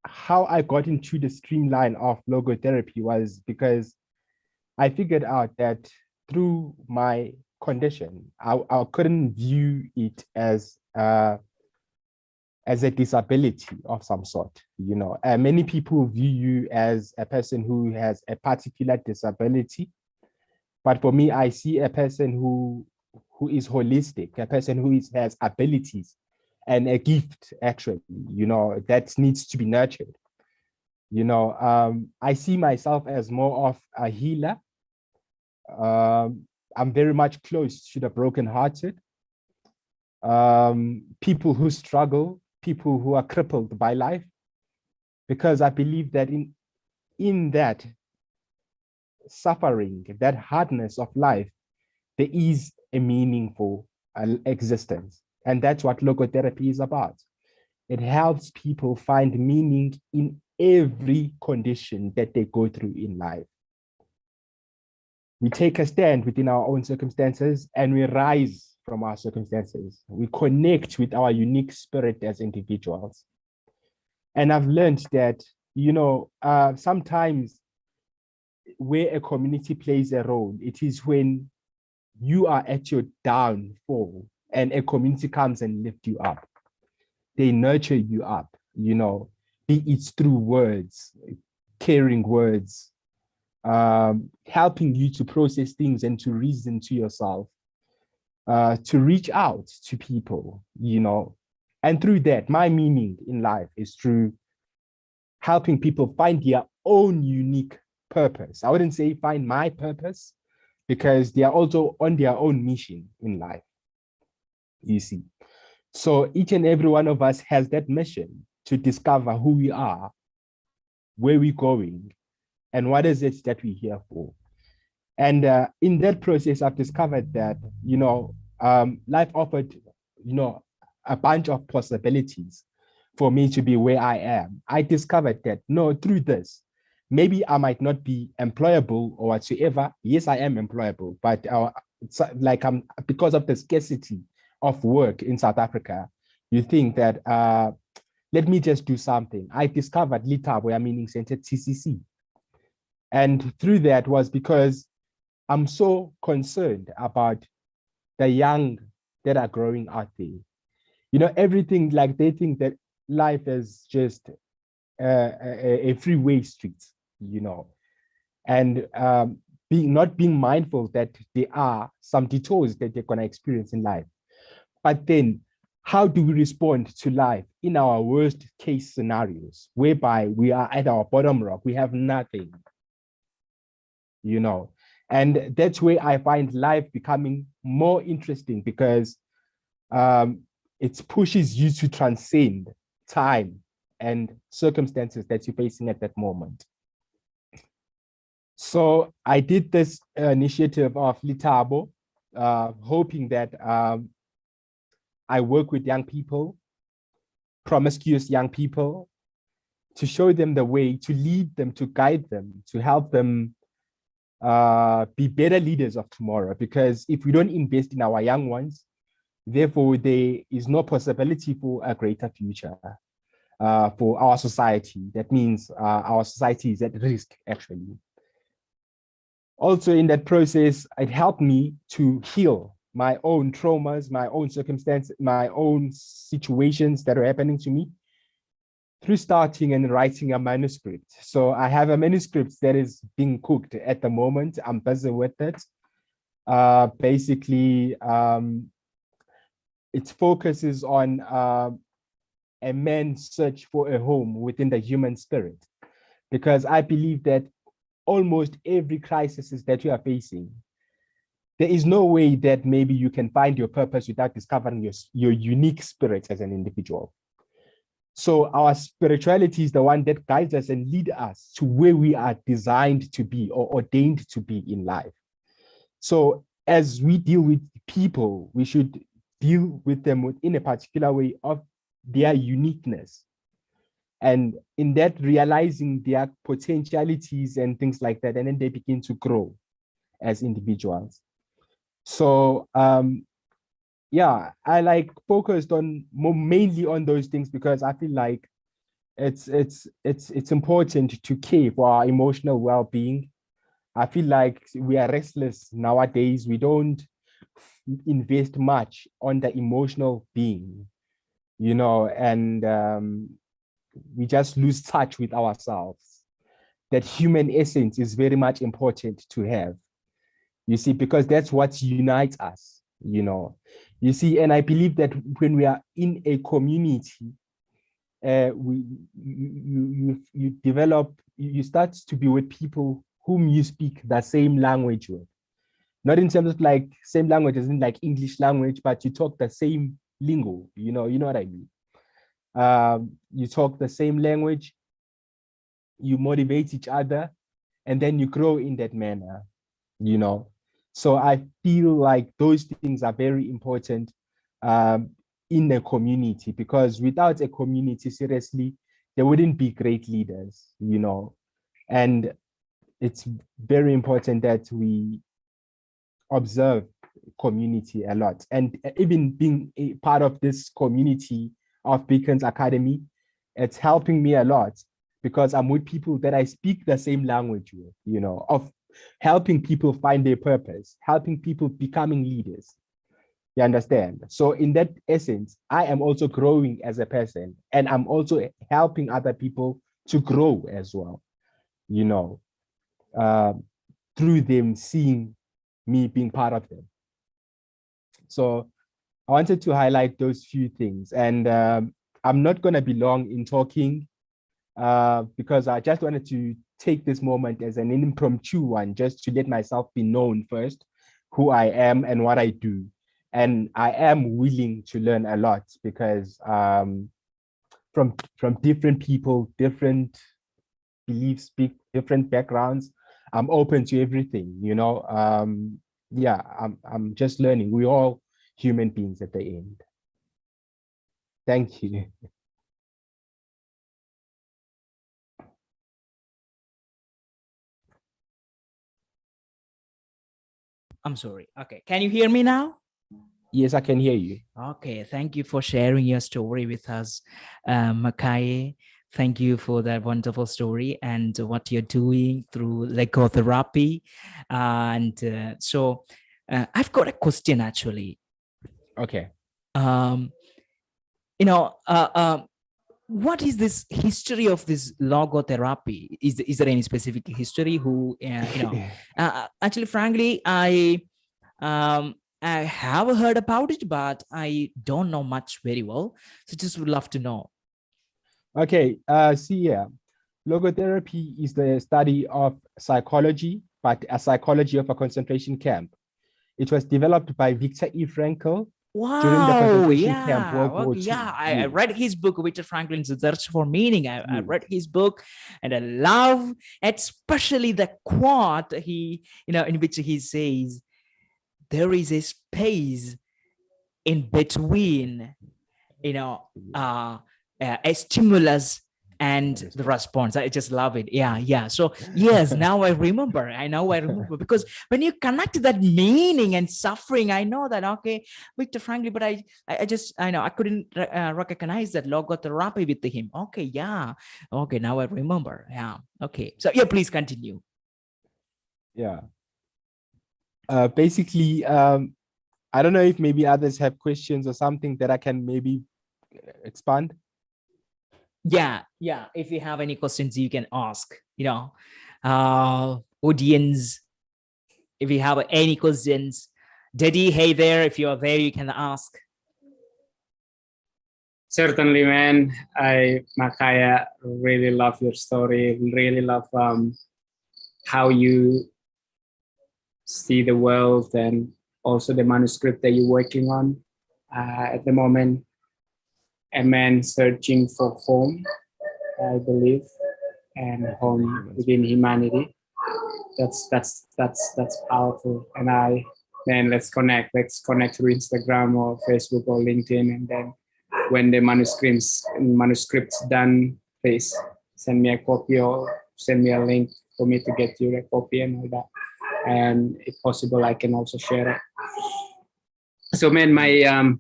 how I got into the streamline of logotherapy was because I figured out that through my condition, I couldn't view it as a disability of some sort. Many people view you as a person who has a particular disability, but for me, I see a person who is holistic, a person who has abilities and a gift, actually, that needs to be nurtured. I see myself as more of a healer. I'm very much close to the brokenhearted, people who struggle, people who are crippled by life, because I believe that in that suffering, that hardness of life, there is a meaningful existence. And that's what logotherapy is about. It helps people find meaning in every condition that they go through in life. We take a stand within our own circumstances and we rise from our circumstances. We connect with our unique spirit as individuals. And I've learned that, sometimes where a community plays a role, it is when you are at your downfall and a community comes and lifts you up. They nurture you up, be it through words, caring words, helping you to process things and to reason to yourself, to reach out to people, And through that, my meaning in life is through helping people find their own unique purpose. I wouldn't say find my purpose, because they are also on their own mission in life, you see. So each and every one of us has that mission to discover who we are, where we're going, and what is it that we're here for. And in that process, I've discovered that, life offered, a bunch of possibilities for me to be where I am. I discovered that, no, through this, maybe I might not be employable or whatsoever. Yes, I am employable, but it's like because of the scarcity of work in South Africa, you think that, let me just do something. I discovered Litabo, meaning center TCC. And through that was because I'm so concerned about the young that are growing out there. Everything, like they think that life is just a freeway street, and not being mindful that there are some detours that they're going to experience in life. But then how do we respond to life in our worst case scenarios, whereby we are at our bottom rock, we have nothing, And that's where I find life becoming more interesting, because it pushes you to transcend time and circumstances that you're facing at that moment. So I did this initiative of Litabo, hoping that I work with young people, promiscuous young people, to show them the way, to lead them, to guide them, to help them be better leaders of tomorrow. Because if we don't invest in our young ones, therefore there is no possibility for a greater future for our society. That means our society is at risk, actually. Also in that process, it helped me to heal my own traumas, my own circumstances, my own situations that are happening to me, through starting and writing a manuscript. So I have a manuscript that is being cooked at the moment. I'm busy with it. Basically, it focuses on a man's search for a home within the human spirit, because I believe that almost every crisis that you are facing, there is no way that maybe you can find your purpose without discovering your unique spirit as an individual. So our spirituality is the one that guides us and leads us to where we are designed to be or ordained to be in life. So as we deal with people, we should deal with them in a particular way of their uniqueness. And in that, realizing their potentialities and things like that, and then they begin to grow as individuals. So yeah, I focused on mainly on those things, because I feel like it's important to care for our emotional well-being. I feel like we are restless nowadays. We don't invest much on the emotional being, and we just lose touch with ourselves. That human essence is very much important to have, you see, because that's what unites us, You see, and I believe that when we are in a community, you start to be with people whom you speak the same language with. Not in terms of like same language as in like English language, but you talk the same lingo, you know what I mean? You talk the same language, you motivate each other, and then you grow in that manner, So I feel like those things are very important in a community, because without a community, seriously, there wouldn't be great leaders, And it's very important that we observe community a lot. And even being a part of this community of Beacons Academy, it's helping me a lot, because I'm with people that I speak the same language with, of helping people find their purpose, helping people becoming leaders. You understand? So in that essence, I am also growing as a person, and I'm also helping other people to grow as well, through them seeing me being part of them. So I wanted to highlight those few things, and I'm not going to be long in talking because I just wanted to take this moment as an impromptu one, just to let myself be known first, who I am and what I do. And I am willing to learn a lot because from different people, different beliefs, different backgrounds, I'm open to everything, you know. Yeah, I'm just learning. We're all human beings at the end. Thank you. I'm sorry. Okay, can you hear me now? Yes, I can hear you. Okay, thank you for sharing your story with us, Makhaye. Thank you for that wonderful story and what you're doing through logotherapy. And so I've got a question actually. Okay. You know, what is this history of this logotherapy? Is there any specific history who, you know, actually, frankly, I have heard about it, but I don't know much very well. So just would love to know. Okay, see, yeah, logotherapy is the study of psychology, but a psychology of a concentration camp. It was developed by Viktor E. Frankl during the Wow, concentration camp, yeah, World War okay, II. yeah. I Yes. read his book, Viktor Franklin's Search for Meaning. I Yes. read his book, and I love especially the quote he, you know, in which he says, "There is a space in between, you know, a stimulus and the response." I just love it. Yeah. So yes, now I remember. Because when you connect that meaning and suffering, I know that, okay, Viktor Frankl, but I know I couldn't recognize that logotherapy with him. Okay, yeah. Okay, now I remember. Yeah. Okay. So yeah, please continue. Yeah. Basically, I don't know if maybe others have questions or something that I can maybe expand. Yeah. If you have any questions, you can ask, you know, audience, if you have any questions. Dedy, hey there, if you are there, you can ask. Certainly, man. Makhaye, really love your story. Really love how you see the world and also the manuscript that you're working on at the moment. A man searching for home, I believe, and home within humanity. That's powerful. And let's connect. Let's connect through Instagram or Facebook or LinkedIn. And then when the manuscript's done, please send me a copy or send me a link for me to get you a copy and all that. And if possible, I can also share it. So, man, my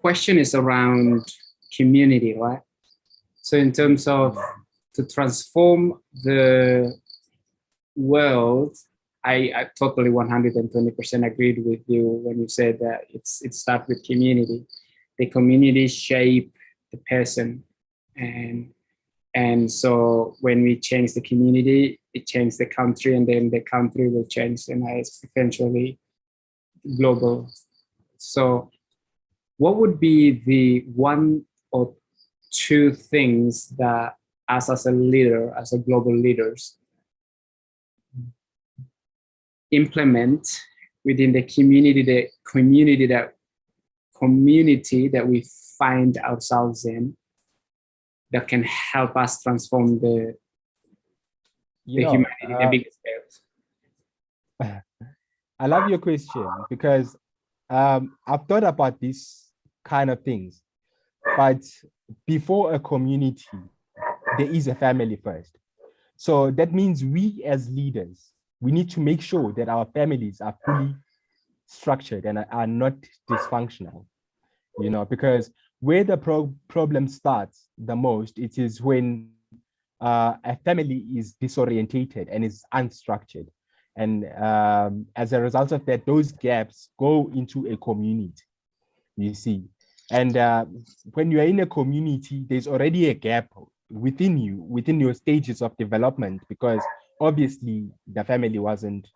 question is around community, right? So in terms of to transform the world, I totally 120% agreed with you when you said that it starts with community. The community shape the person, and so when we change the community, it changes the country, and then the country will change, and it's eventually global. So what would be the one or two things that as a leader, as a global leaders, implement within the community that we find ourselves in, that can help us transform the humanity, the big scale? I love your question because I've thought about these kind of things, but before a community, there is a family first. So that means we as leaders, we need to make sure that our families are fully structured and are not dysfunctional, you know, because where the problem starts the most, it is when a family is disorientated and is unstructured. And as a result of that, those gaps go into a community, you see. And when you're in a community, there's already a gap within you, within your stages of development, because obviously the family wasn't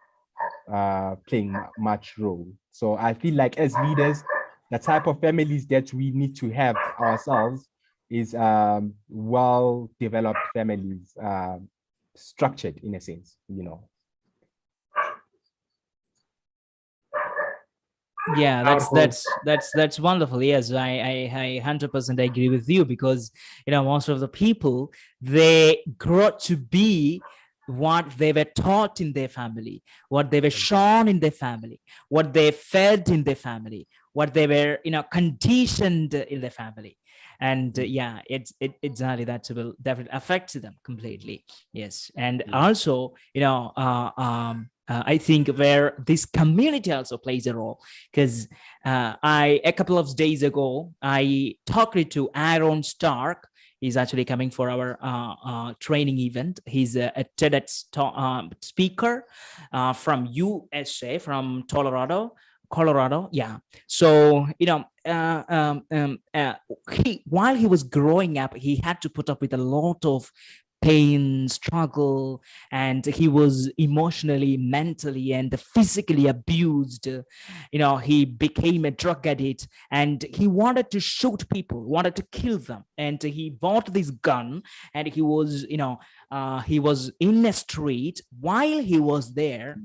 playing much role. So I feel like as leaders, the type of families that we need to have ourselves is well-developed families, structured in a sense, you know. Yeah, Powerful. that's wonderful. Yes, I 100% agree with you, because most of the people, they grow to be what they were taught in their family, what they were shown in their family, what they fed in their family, what they were conditioned in their family. And yeah, it exactly, that will definitely affect them completely. Yes. And also I think where this community also plays a role, because a couple of days ago I talked to Aaron Stark. He's actually coming for our training event. He's a TEDx speaker from USA, from Colorado. Yeah. So while he was growing up, he had to put up with a lot of pain, struggle, and he was emotionally, mentally, and physically abused. He became a drug addict, and he wanted to shoot people, wanted to kill them, and he bought this gun, and he was he was in a street. While he was there,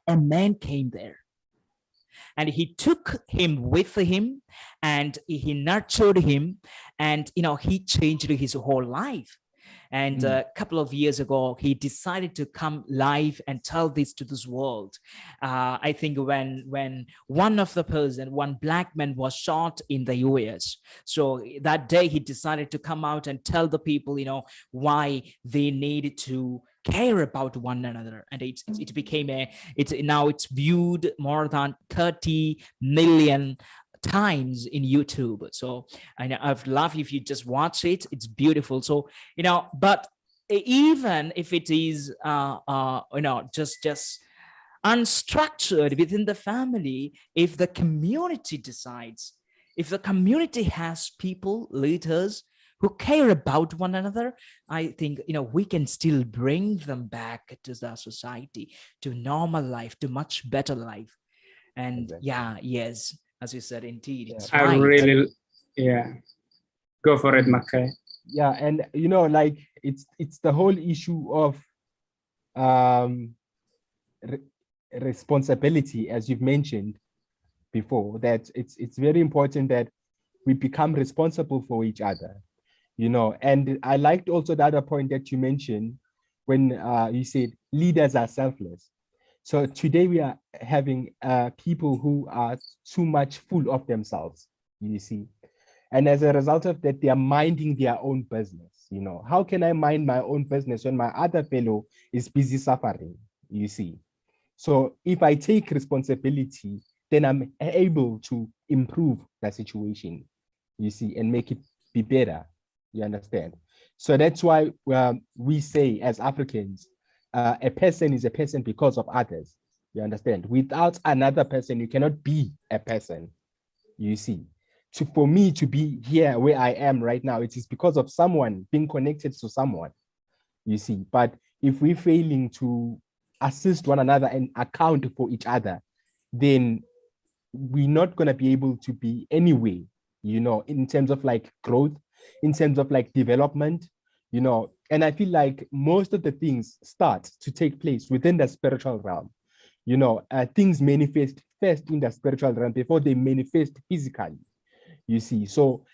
a man came there, and he took him with him, and he nurtured him, and he changed his whole life. And a couple of years ago, he decided to come live and tell this to this world. I think when one black man was shot in the US. So that day he decided to come out and tell the people, why they needed to care about one another. And it became now it's viewed more than 30 million times in YouTube. So I'd love if you just watch it. It's beautiful. So but even if it is just unstructured within the family, if the community decides, if the community has people, leaders who care about one another, I think we can still bring them back to the society, to normal life, to much better life. And yes, as you said, indeed, it's I right. really, go for it, Makhaye. Yeah, and like it's the whole issue of responsibility, as you've mentioned before, that it's very important that we become responsible for each other, and I liked also the other point that you mentioned when you said leaders are selfless. So today we are having people who are too much full of themselves, you see. And as a result of that, they are minding their own business. How can I mind my own business when my other fellow is busy suffering, you see? So if I take responsibility, then I'm able to improve the situation, you see, and make it be better, you understand? So that's why we say as Africans, a person is a person because of others, you understand? Without another person, you cannot be a person, you see. For me to be here where I am right now, it is because of someone being connected to someone, you see. But if we're failing to assist one another and account for each other, then we're not going to be able to be anywhere, in terms of like growth, in terms of like development, and I feel like most of the things start to take place within the spiritual realm. Things manifest first in the spiritual realm before they manifest physically, you see. So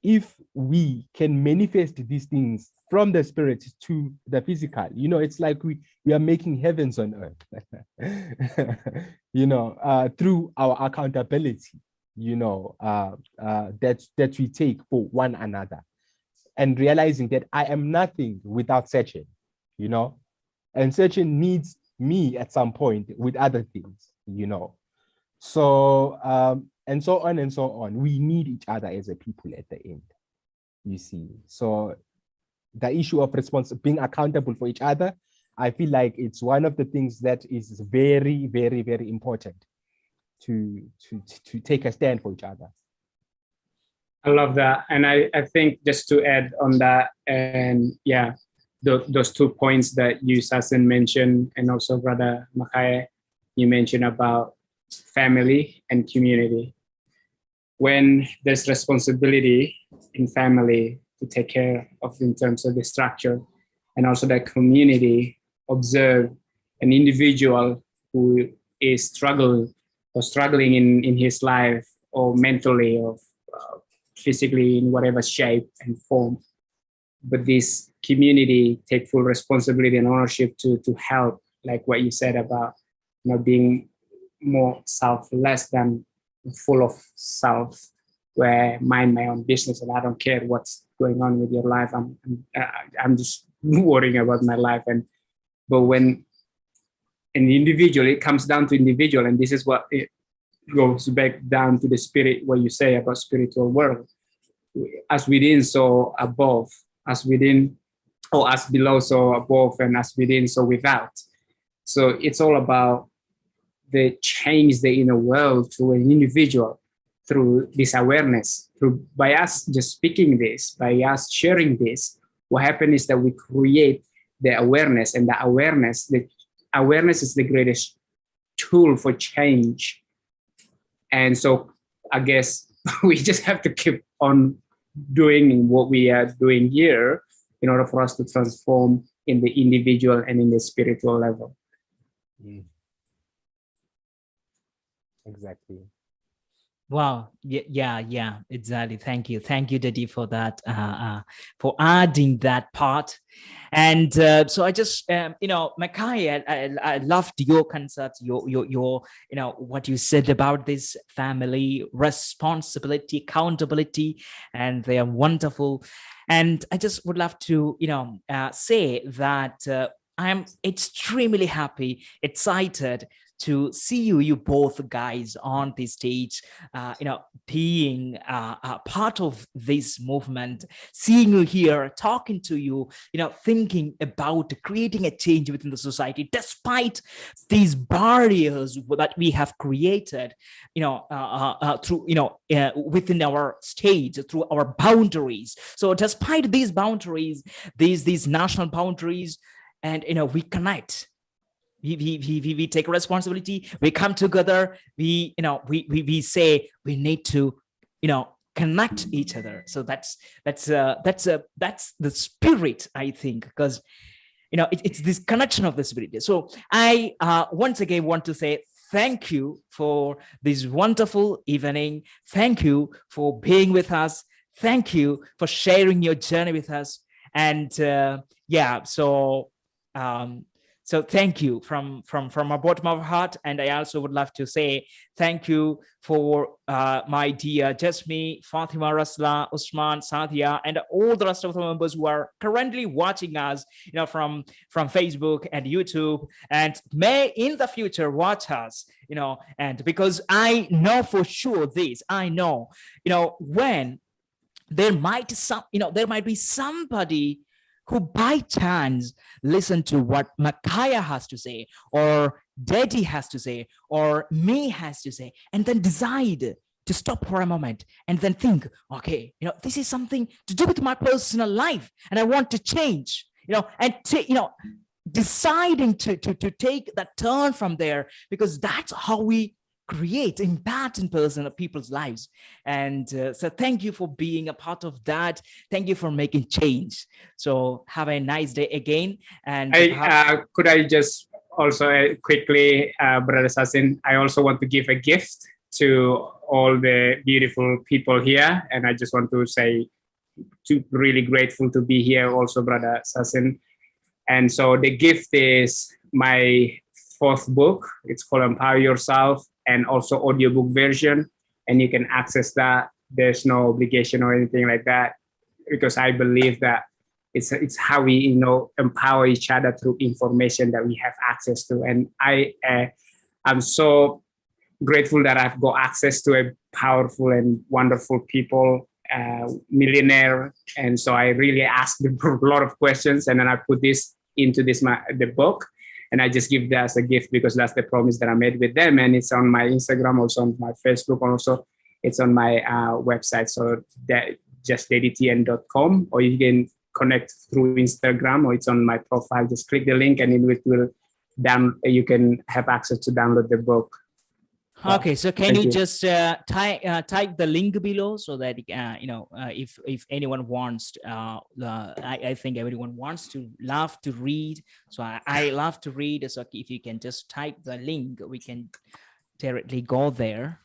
if we can manifest these things from the spirit to the physical, it's like we are making heavens on earth, through our accountability, that we take for one another, and realizing that I am nothing without Sachin, and Sachin needs me at some point with other things, So, and so on and so on. We need each other as a people at the end, you see. So the issue of being accountable for each other, I feel like it's one of the things that is very, very, very important to take a stand for each other. I love that. And I think just to add on that, and those 2 points that you, Sachin, mentioned, and also Brother Makhaye, you mentioned about family and community. when there's responsibility in family to take care of in terms of the structure, and also that community observe an individual who is struggling in his life, or mentally, or physically, in whatever shape and form. But this community take full responsibility and ownership to help, like what you said about, being more selfless than full of self, where mind my own business and I don't care what's going on with your life. I'm just worrying about my life. But when an individual, it comes down to individual, and this is what it goes back down to the spirit, what you say about spiritual world. As within, so above. As within, or as below, so above, and as within, so without. So it's all about the change the inner world to an individual through this awareness. By us just speaking this, by us sharing this, what happens is that we create the awareness, and the awareness is the greatest tool for change. And so I guess we just have to keep on doing what we are doing here in order for us to transform in the individual and in the spiritual level. Exactly. Wow. Yeah, exactly. Thank you, Dedy, for that, for adding that part. And so I just, Makhaye, I loved your concept, your, what you said about this family responsibility, accountability, and they are wonderful. And I just would love to, say that I'm extremely happy, excited to see you both guys on the stage, being a part of this movement, seeing you here, talking to you, thinking about creating a change within the society, despite these barriers that we have created, through, within our state, through our boundaries. So despite these boundaries, these national boundaries, and, we connect. We take responsibility. We come together. We say we need to, connect each other. So that's the spirit, I think, because it's this connection of the spirit. So I once again want to say thank you for this wonderful evening. Thank you for being with us. Thank you for sharing your journey with us. And so thank you from a bottom of our heart. And I also would love to say thank you for my dear Jasmine, Fatima, Rasla, Usman, Sadia, and all the rest of the members who are currently watching us, from Facebook and YouTube, and may in the future watch us, and because I know for sure this, I know, when there might be somebody who by chance listen to what Makhaye has to say, or Dedy has to say, or me has to say, and then decide to stop for a moment and then think, okay, this is something to do with my personal life, and I want to change, and deciding to take that turn from there, because that's how we create impact in people's lives. And so thank you for being a part of that. Thank you for making change. So have a nice day again. And could I just also quickly, Brother Sachin, I also want to give a gift to all the beautiful people here. And I just want to say, really grateful to be here also, Brother Sachin. And so the gift is my 4th book. It's called Empower Yourself, and also audiobook version, and you can access that. There's no obligation or anything like that, because I believe that it's how we empower each other through information that we have access to. And I'm so grateful that I've got access to a powerful and wonderful people, millionaire, and so I really asked them a lot of questions, and then I put this into the book. And I just give that as a gift, because that's the promise that I made with them. And it's on my Instagram, also on my Facebook, also it's on my website. So that just DedyTien.com, or you can connect through Instagram, or it's on my profile. Just click the link and it will you can have access to download the book. Okay, so can Thank you you. just type the link below so that if anyone wants, I think everyone wants to love to read. So I love to read. So if you can just type the link, we can directly go there.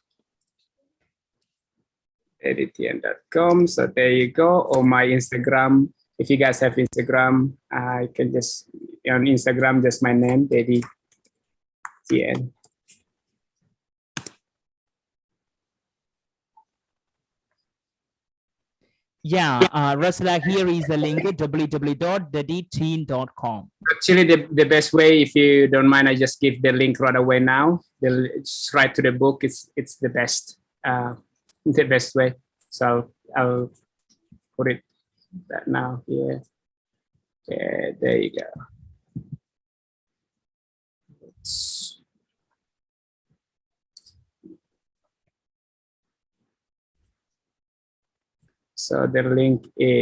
DedyTien.com. So there you go. Or my Instagram. If you guys have Instagram, I can just on Instagram, just my name, Dedy Tien. Yeah, Rusla, here is the link, www.dedytien.com. Actually, the best way, if you don't mind, I just give the link right away now. It's right to the book. It's the best way. So I'll put it that now here. Yeah, there you go. So the link is